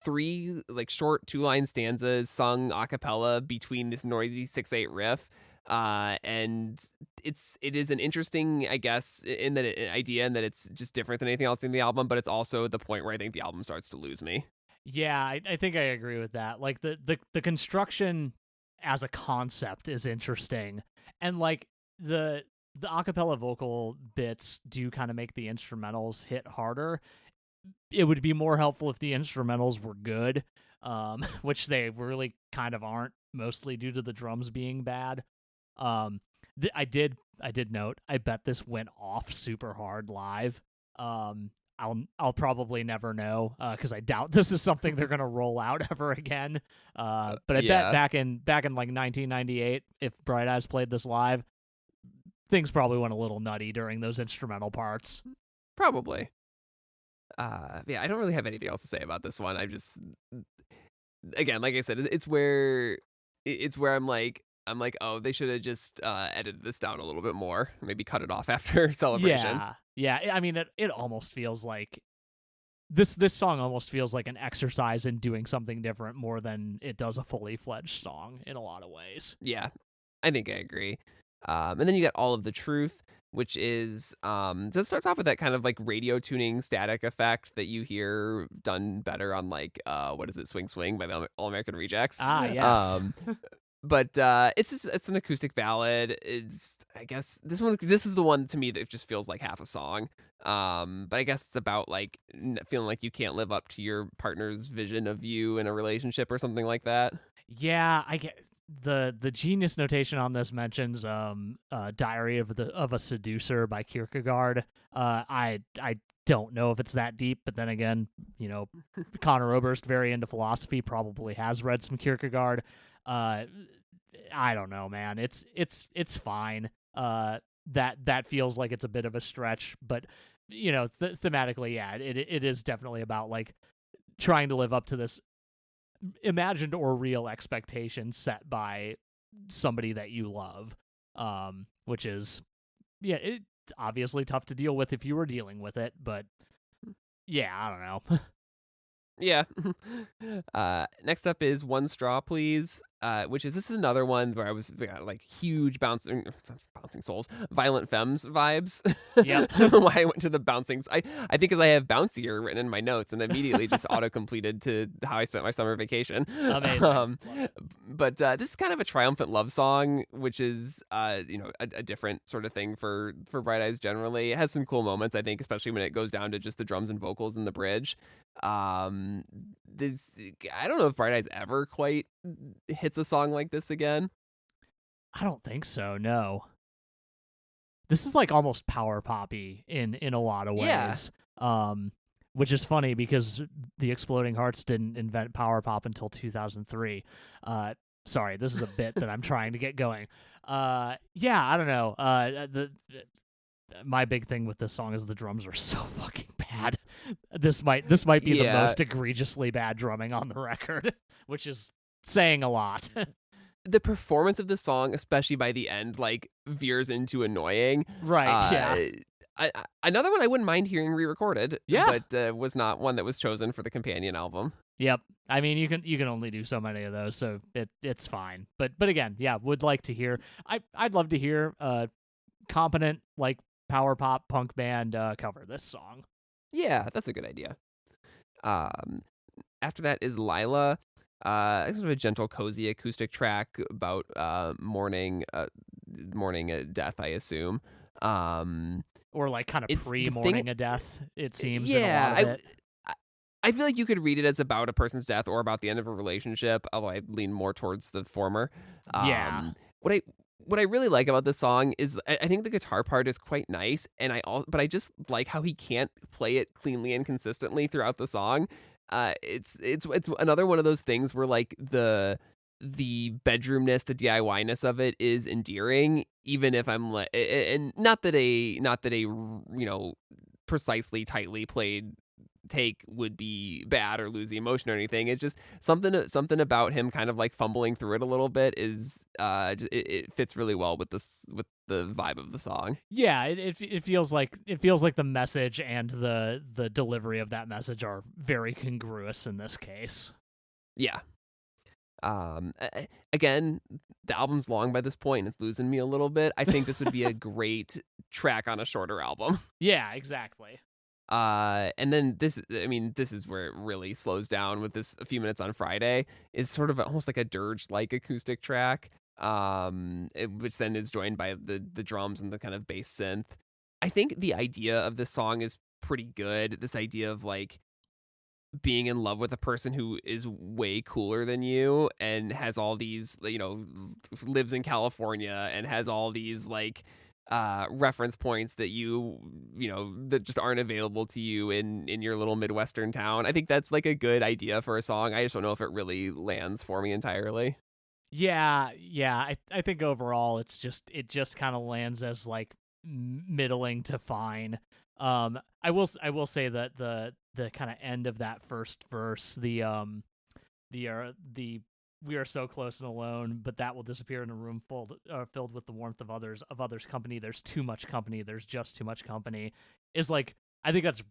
3 like short 2-line stanzas sung a cappella between this noisy 6/8 riff. And it is an interesting, I guess, in that idea, and that it's just different than anything else in the album, but it's also the point where I think the album starts to lose me. Yeah, I think I agree with that. Like, the construction as a concept is interesting, and like the acapella vocal bits do kind of make the instrumentals hit harder. It would be more helpful if the instrumentals were good, which they really kind of aren't, mostly due to the drums being bad. I did note, I bet this went off super hard live. I'll probably never know, because I doubt this is something they're gonna roll out ever again. But I bet back in like 1998, if Bright Eyes played this live, things probably went a little nutty during those instrumental parts. Probably. Yeah, I don't really have anything else to say about this one. I just, again, like I said, it's where I'm like, oh, they should have just edited this down a little bit more. Maybe cut it off after Celebration. Yeah. I mean, it almost feels like this song almost feels like an exercise in doing something different more than it does a fully fledged song in a lot of ways. Yeah, I think I agree. And then you get All of the Truth, which is so it starts off with that kind of like radio tuning static effect that you hear done better on like what is it, Swing Swing by the All American Rejects. Yes. But it's an acoustic ballad. It's, I guess, this is the one to me that just feels like half a song. But I guess it's about like feeling like you can't live up to your partner's vision of you in a relationship or something like that. Yeah, I get the Genius notation on this mentions Diary of a Seducer by Kierkegaard. I don't know if it's that deep, but then again, Conor Oberst, very into philosophy, probably has read some Kierkegaard. I don't know, man. It's fine. That feels like it's a bit of a stretch, but thematically, yeah, it is definitely about like trying to live up to this imagined or real expectation set by somebody that you love, which is, yeah, it's obviously tough to deal with if you were dealing with it, but yeah, I don't know. Yeah. Next up is One Straw Please. which is this is another one where I was like huge bouncing souls, violent femmes vibes. Yep. I don't know why I went to the bouncing. I think because I have bouncier written in my notes and immediately just auto completed to how I spent my summer vacation. Amazing. But this is kind of a triumphant love song, which is a different sort of thing for Bright Eyes generally. It has some cool moments, I think, especially when it goes down to just the drums and vocals in the bridge. There's I don't know if Bright Eyes ever quite hits a song like this again. I don't think so. No. This is like almost power poppy in a lot of ways. Yeah. Which is funny because the Exploding Hearts didn't invent power pop until 2003. Sorry, this is a bit that I'm trying to get going. Yeah, I don't know. My big thing with this song is the drums are so fucking bad. This might be the most egregiously bad drumming on the record, which is saying a lot. The performance of the song, especially by the end, like veers into annoying. Right. Yeah. Another one I wouldn't mind hearing re-recorded. Yeah. But was not one that was chosen for the companion album. Yep. I mean, you can only do so many of those, so it's fine. But again, yeah, would like to hear. I'd love to hear competent like power pop punk band cover this song. Yeah, that's a good idea. After that is Lila. Sort of a gentle, cozy acoustic track about mourning death, I assume. Or like kind of pre-mourning a death, it seems. Yeah, in a lot of it. I feel like you could read it as about a person's death or about the end of a relationship, although I lean more towards the former. Yeah. What I really like about this song is I think the guitar part is quite nice, but I just like how he can't play it cleanly and consistently throughout the song. It's another one of those things where like the bedroomness, the DIY-ness of it is endearing, even if I'm like, and not that a precisely tightly played take would be bad or lose the emotion or anything. It's just something about him kind of like fumbling through it a little bit is it fits really well with the vibe of the song. Yeah, it feels like the message and the delivery of that message are very congruous in this case. Yeah. Again, the album's long by this point and it's losing me a little bit. I think this would be a great track on a shorter album. Yeah, exactly. And then this is where it really slows down with this A Few Minutes on Friday is sort of almost like a dirge-like acoustic track, which then is joined by the drums and the kind of bass synth. I think the idea of this song is pretty good. This idea of like being in love with a person who is way cooler than you and has all these, lives in California and has all these like reference points that that just aren't available to you in your little midwestern town. I think that's like a good idea for a song. I just don't know if it really lands for me entirely. Yeah. I think overall it just kind of lands as like middling to fine. I will say that the kind of end of that first verse, the we are so close and alone, but that will disappear in a room filled with the warmth of others' company. There's too much company. There's just too much company. Is like, I think that's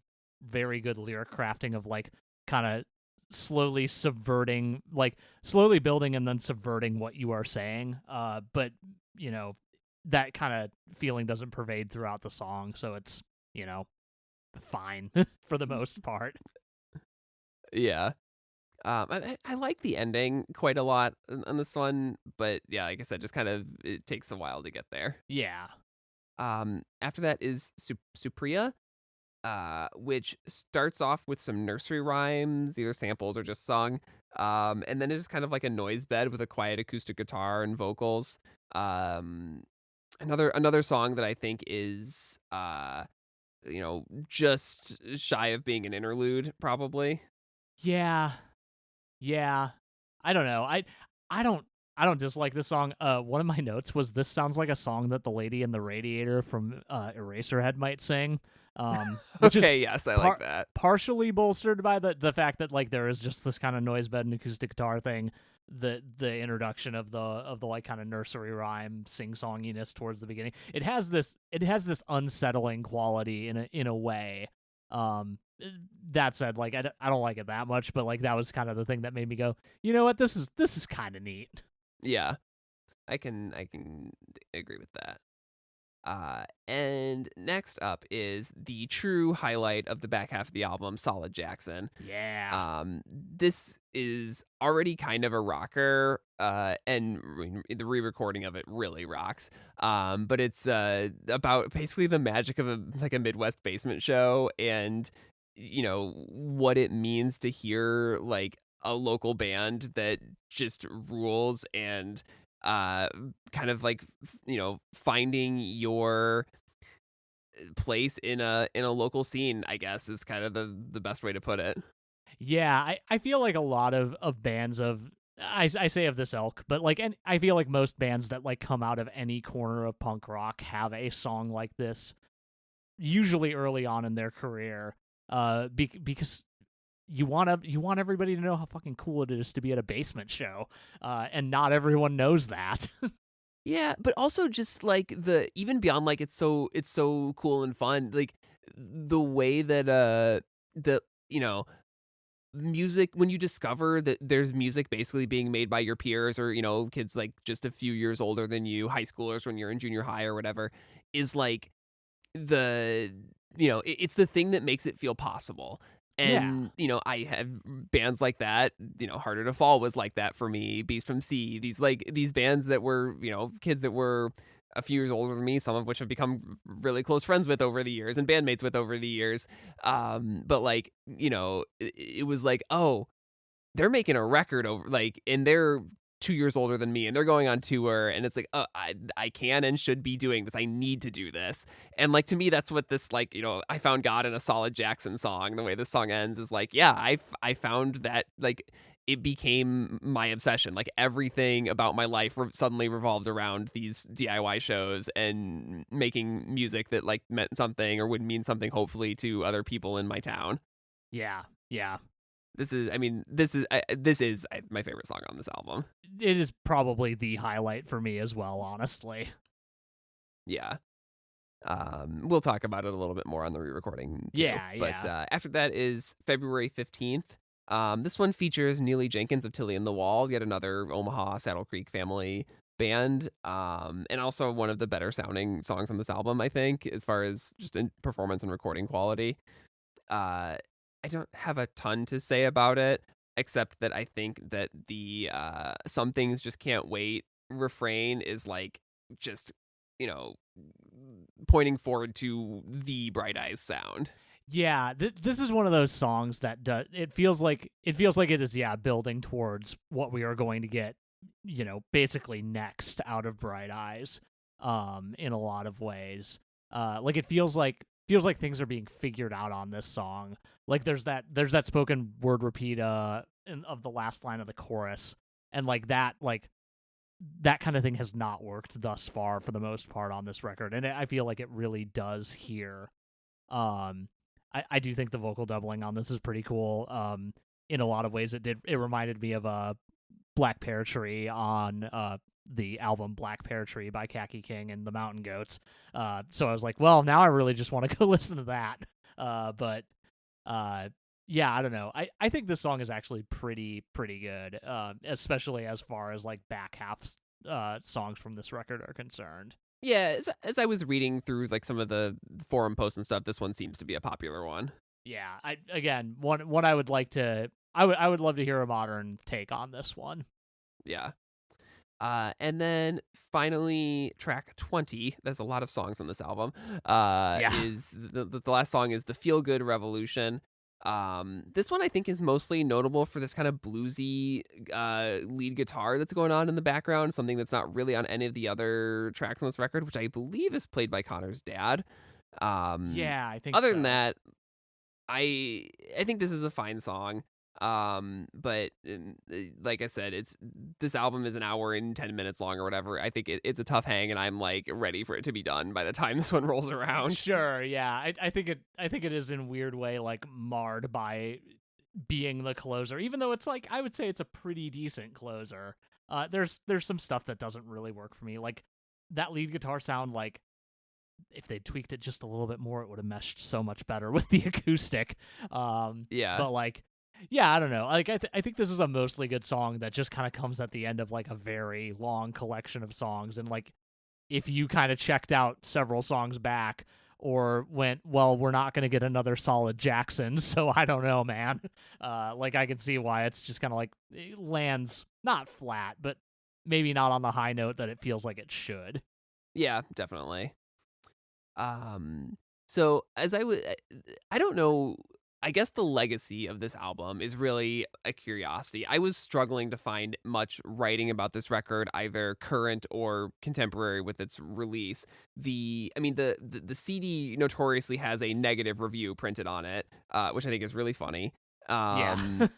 very good lyric crafting of like kind of slowly building and then subverting what you are saying. But that kind of feeling doesn't pervade throughout the song, so it's fine for the most part. Yeah. I like the ending quite a lot on this one, but yeah, like I said, just kind of it takes a while to get there. Yeah. After that is Supriya, which starts off with some nursery rhymes, either samples or just sung. And then it's just kind of like a noise bed with a quiet acoustic guitar and vocals. Another song that I think is just shy of being an interlude, probably. Yeah. I don't know. I don't dislike this song. One of my notes was this sounds like a song that the lady in the radiator from Eraserhead might sing. Which okay, is yes, I like that. Partially bolstered by the fact that like there is just this kind of noise bed and acoustic guitar thing. The introduction of the like kind of nursery rhyme sing-songiness towards the beginning. It has this unsettling quality in a way. That said, like I don't like it that much, but like that was kind of the thing that made me go, you know what, this is kind of neat. Yeah, I can agree with that. And next up is the true highlight of the back half of the album, Solid Jackson. Yeah. This is already kind of a rocker, and the re-recording of it really rocks. But it's about basically the magic of a Midwest basement show, and what it means to hear like a local band that just rules, and uh kind of like finding your place in a local scene, I guess, is kind of the best way to put it. Yeah, I feel like a lot of bands of I say of this ilk, but like and I feel like most bands that like come out of any corner of punk rock have a song like this, usually early on in their career, because you want everybody to know how fucking cool it is to be at a basement show, and not everyone knows that. Yeah, but also just like the even beyond like it's so cool and fun, like the way that the music, when you discover that there's music basically being made by your peers, or kids like just a few years older than you, high schoolers when you're in junior high or whatever, is like the it's the thing that makes it feel possible. Yeah. And I have bands like that. Harder to Fall was like that for me, Beast from Sea, these bands that were kids that were a few years older than me, some of which have become really close friends with over the years and bandmates with over the years. But like it was like, oh, they're making a record over like, and they're 2 years older than me, and they're going on tour, and it's like, oh, I can and should be doing this. I need to do this. And like, to me, that's what this, like, I found God in a Solid Jackson song. The way this song ends is like, yeah, I found that, like, it became my obsession. Like, everything about my life suddenly revolved around these DIY shows and making music that like meant something or would mean something, hopefully, to other people in my town. Yeah. Yeah. This is my favorite song on this album. It is probably the highlight for me as well, honestly. Yeah. We'll talk about it a little bit more on the re-recording too. Yeah, But yeah. after that is February 15th. This one features Neely Jenkins of Tilly and the Wall, yet another Omaha Saddle Creek family band, and also one of the better sounding songs on this album, I think, as far as just in performance and recording quality. Uh, I don't have a ton to say about it, except that I think that the Some Things Just Can't Wait refrain is like just, you know, pointing forward to the Bright Eyes sound. Yeah, this is one of those songs that it feels like it is building towards what we are going to get, basically next out of Bright Eyes, in a lot of ways. Like it feels like things are being figured out on this song. Like there's that spoken word repeat of the last line of the chorus, and that kind of thing has not worked thus far for the most part on this record, and I feel like it really does here. Um, I do think the vocal doubling on this is pretty cool. In a lot of ways, it reminded me of Black Pear Tree on the album Black Pear Tree by Khaki King and the Mountain Goats. So I was like, well, now I really just want to go listen to that. But yeah, I don't know. I think this song is actually pretty good, especially as far as like back half songs from this record are concerned. Yeah, as I was reading through like some of the forum posts and stuff, this one seems to be a popular one. Yeah, one I would like to. I would love to hear a modern take on this one. Yeah. And then finally, track 20. There's a lot of songs on this album. Is the last song is The Feel Good Revolution. This one I think is mostly notable for this kind of bluesy lead guitar that's going on in the background, something that's not really on any of the other tracks on this record, which I believe is played by Conor's dad. Yeah, I think other so. than that, I think this is a fine song. But like I said, this album is an hour and 10 minutes long or whatever. I think it's a tough hang, and I'm like ready for it to be done by the time this one rolls around. Sure, yeah. I think it is in a weird way like marred by being the closer, even though it's like I would say it's a pretty decent closer. There's some stuff that doesn't really work for me. Like that lead guitar sound, like if they tweaked it just a little bit more, it would have meshed so much better with the acoustic. Yeah. But like Yeah, I don't know. Like I think this is a mostly good song that just kind of comes at the end of like a very long collection of songs, and like if you kind of checked out several songs back or went, well, we're not going to get another solid Jackson, so I don't know, man. Like I can see why it's just kind of like it lands not flat, but maybe not on the high note that it feels like it should. Yeah, definitely. So as I don't know. I guess the legacy of this album is really a curiosity. I was struggling to find much writing about this record, either current or contemporary with its release. The CD notoriously has a negative review printed on it, which I think is really funny. Yeah. Um,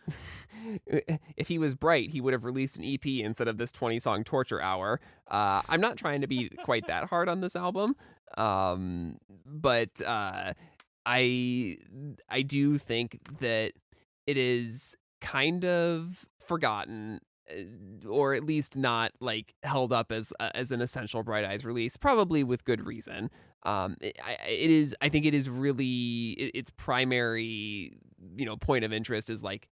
if he was bright, he would have released an EP instead of this 20-song torture hour. I'm not trying to be quite that hard on this album, but I I do think that it is kind of forgotten, or at least not like held up as an essential Bright Eyes release, probably with good reason. It is. I think it is really its primary, point of interest is like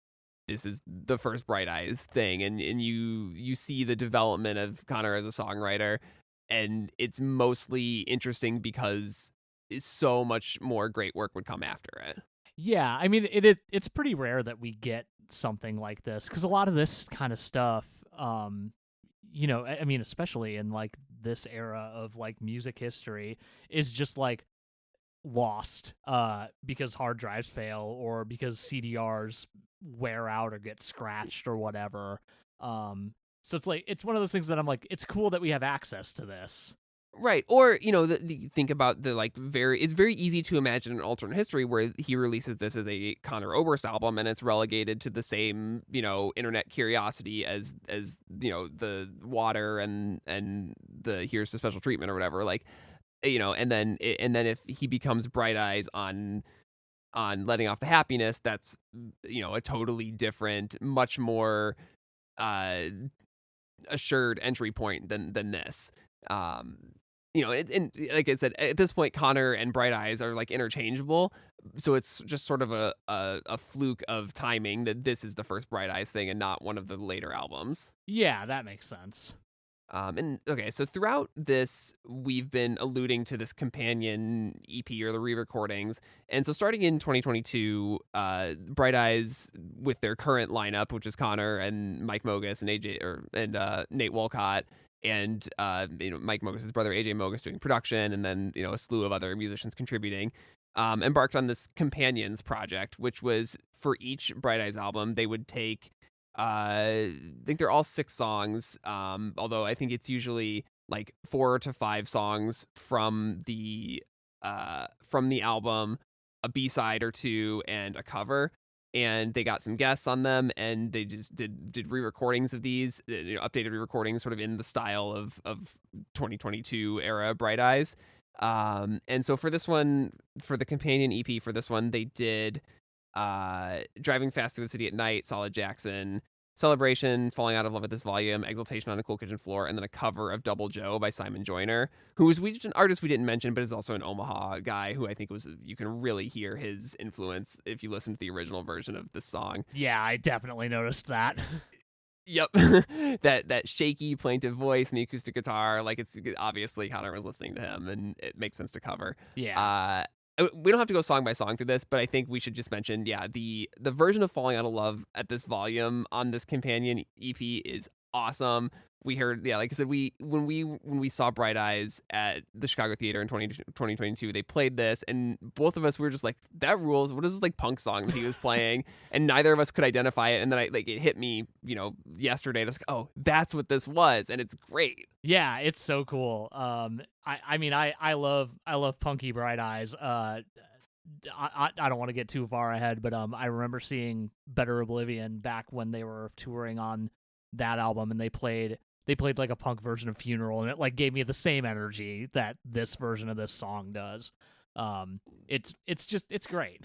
this is the first Bright Eyes thing, and you see the development of Connor as a songwriter, and it's mostly interesting because so much more great work would come after it. Yeah, I mean it's pretty rare that we get something like this cuz a lot of this kind of stuff I mean especially in like this era of like music history is just like lost because hard drives fail or because CDRs wear out or get scratched or whatever. So it's like it's one of those things that I'm like it's cool that we have access to this. Right. Or, think about it's very easy to imagine an alternate history where he releases this as a Conor Oberst album and it's relegated to the same, internet curiosity as the water and the here's the special treatment or whatever. Like, and then if he becomes Bright Eyes on letting off the happiness, that's, a totally different, much more assured entry point than this. Um, and like I said, at this point, Connor and Bright Eyes are like interchangeable. So it's just sort of a fluke of timing that this is the first Bright Eyes thing and not one of the later albums. Yeah, that makes sense. And okay, so throughout this, we've been alluding to this companion EP or the re-recordings, and so starting in 2022, Bright Eyes with their current lineup, which is Connor and Mike Mogus and Nate Wolcott, and Mike Mogus's brother AJ Mogus doing production, and then a slew of other musicians contributing, embarked on this Companions project, which was for each Bright Eyes album they would take. I think they're all 6 songs, although I think it's usually like 4 to 5 songs from the album, a B-side or 2, and a cover. And they got some guests on them, and they just did re-recordings of these, updated re-recordings, sort of in the style of 2022 era Bright Eyes. And so for this one, for the companion EP for this one, they did Driving Fast Through the City at Night, Solid Jackson, Celebration, Falling Out of Love at This Volume, Exultation on a Cool Kitchen Floor, and then a cover of Double Joe by Simon Joyner, who is an artist we didn't mention, but is also an Omaha guy who I think you can really hear his influence if you listen to the original version of this song. Yeah, I definitely noticed that. Yep. that shaky plaintive voice and the acoustic guitar, like it's obviously Connor was listening to him and it makes sense to cover. Yeah. We don't have to go song by song through this, but I think we should just mention, the version of Falling Out of Love at This Volume on this companion EP is awesome. We heard, like I said, when we saw Bright Eyes at the Chicago Theater in 2022, they played this, and both of us were just like, that rules. What is this like punk song that he was playing? And neither of us could identify it. And then it hit me, yesterday. I was like, oh, that's what this was, and it's great. Yeah, it's so cool. I mean, I love punky Bright Eyes. I don't want to get too far ahead, but I remember seeing Better Oblivion back when they were touring on that album, and they played like a punk version of Funeral, and it like gave me the same energy that this version of this song does. It's great.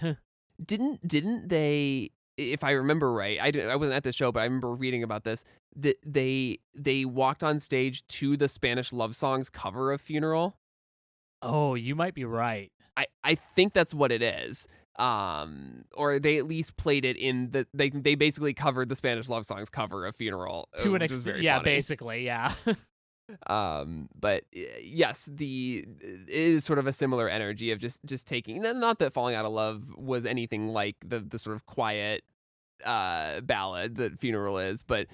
Didn't they? If I remember right, I wasn't at the show, but I remember reading about this. That they walked on stage to the Spanish Love Songs cover of Funeral. Oh, you might be right. I think that's what it is. or they at least played it in they basically covered the Spanish Love Songs cover of Funeral, To an which is extent, very yeah, funny. basically, yeah. But yes, it is sort of a similar energy of just taking, not that Falling Out of Love was anything like the sort of quiet ballad that Funeral is, but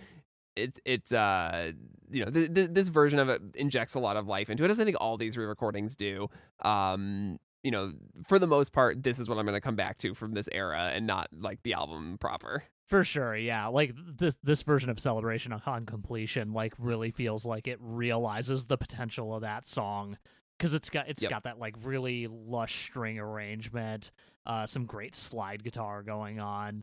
it's this version of it injects a lot of life into it, as I think all these re-recordings do. For the most part, this is what I'm going to come back to from this era, and not like the album proper. For sure, yeah. Like this version of Celebration on Completion, like really feels like it realizes the potential of that song, because it's got that like really lush string arrangement, some great slide guitar going on.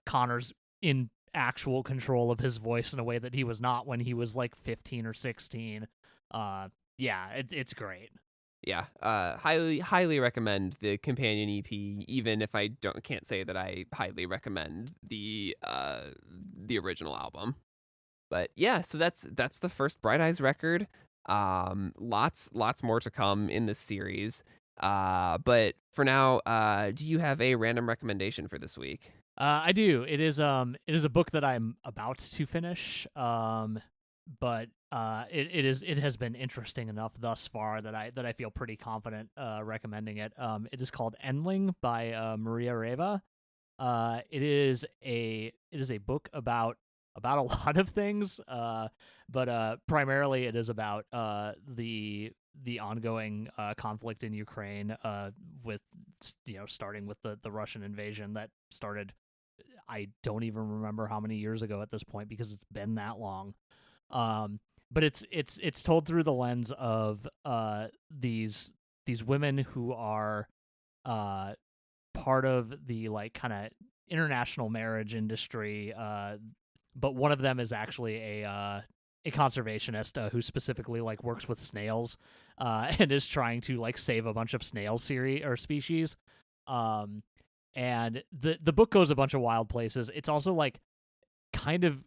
Connor's in actual control of his voice in a way that he was not when he was like 15 or 16. Yeah, it's great. Yeah, highly recommend the companion EP, even if I can't say that I highly recommend the original album. But yeah, so that's the first Bright Eyes record. Lots more to come in this series. But for now, do you have a random recommendation for this week? I do. It is a book that I'm about to finish. But it has been interesting enough thus far that I feel pretty confident recommending it. It is called Endling by Maria Reva. It is a book about a lot of things, but primarily it is about the ongoing conflict in Ukraine, with starting with the Russian invasion that started. I don't even remember how many years ago at this point, because it's been that long. But it's told through the lens of these women who are part of the like kind of international marriage industry, but one of them is actually a conservationist who specifically like works with snails, and is trying to like save a bunch of snail species. And the book goes a bunch of wild places. It's also like kind of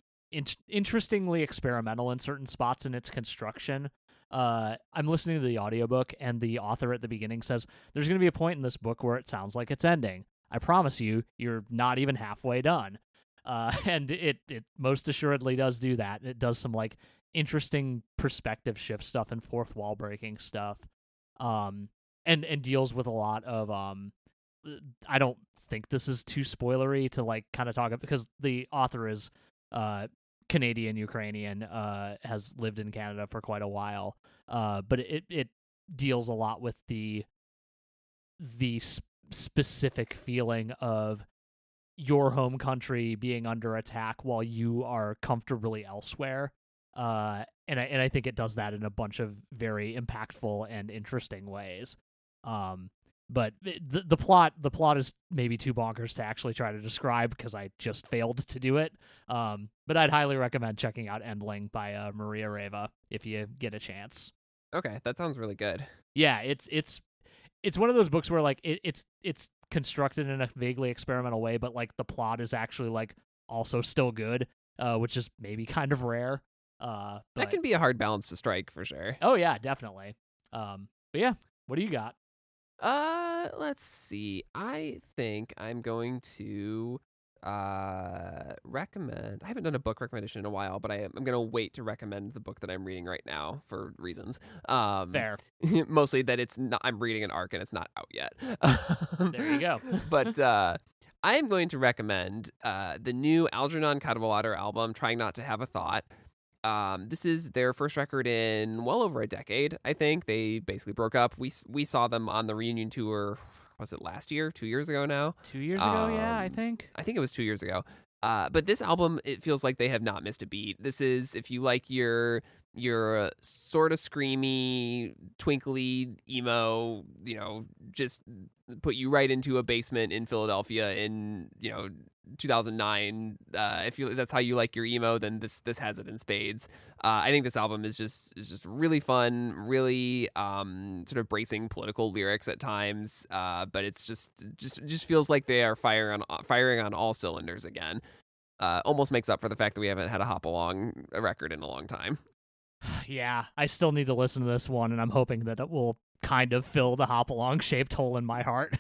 interestingly experimental in certain spots in its construction. I'm listening to the audiobook, and the author at the beginning says there's going to be a point in this book where it sounds like it's ending. I promise you, you're not even halfway done. And it most assuredly does do that. It does some like interesting perspective shift stuff and fourth wall breaking stuff, and deals with a lot of I don't think this is too spoilery to like kind of talk about, because the author is Canadian Ukrainian, has lived in Canada for quite a while, but it deals a lot with the specific feeling of your home country being under attack while you are comfortably elsewhere, and I think it does that in a bunch of very impactful and interesting ways. But the plot is maybe too bonkers to actually try to describe, because I just failed to do it. But I'd highly recommend checking out Endling by Maria Reva if you get a chance. Okay, that sounds really good. Yeah, it's one of those books where like it's constructed in a vaguely experimental way, but like the plot is actually like also still good, which is maybe kind of rare. But that can be a hard balance to strike for sure. Oh yeah, definitely. But yeah, what do you got? Let's see. I think I'm going to recommend. I haven't done a book recommendation in a while, but I'm going to wait to recommend the book that I'm reading right now for reasons. Fair. Mostly that it's not. I'm reading an arc and it's not out yet. There you go. But I am going to recommend the new Algernon Cadwallader album, "Trying Not to Have a Thought." This is their first record in well over a decade. I think they basically broke up. We saw them on the reunion tour. Was it last year? 2 years ago now? 2 years ago, yeah, I think. I think it was 2 years ago. But this album, it feels like they have not missed a beat. This is, if you like your sort of screamy, twinkly emo, just put you right into a basement in Philadelphia in 2009. If that's how you like your emo, then this has it in spades. I think this album is just really fun, really sort of bracing political lyrics at times. But it's just feels like they are firing on all cylinders again. Almost makes up for the fact that we haven't had a hop along record in a long time. Yeah, I still need to listen to this one, and I'm hoping that it will kind of fill the hop along shaped hole in my heart.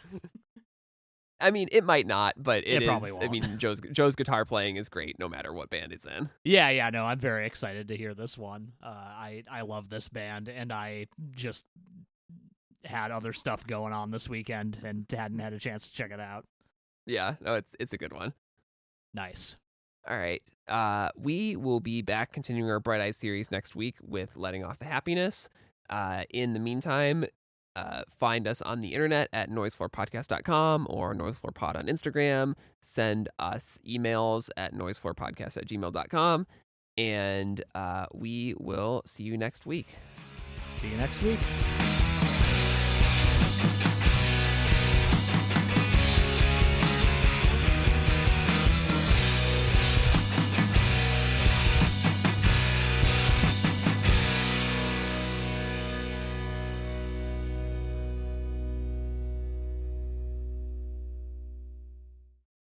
I mean, it might not, but It is. probably I won't. mean, Joe's guitar playing is great no matter what band it's in. Yeah, no, I'm very excited to hear this one. I love this band, and I just had other stuff going on this weekend and hadn't had a chance to check it out. Yeah, no, it's a good one. Nice. All right. We will be back continuing our Bright Eyes series next week with Letting Off the Happiness. In the meantime, find us on the internet at noisefloorpodcast.com or noisefloorpod on Instagram. Send us emails at noisefloorpodcast@gmail.com. And we will see you next week. See you next week.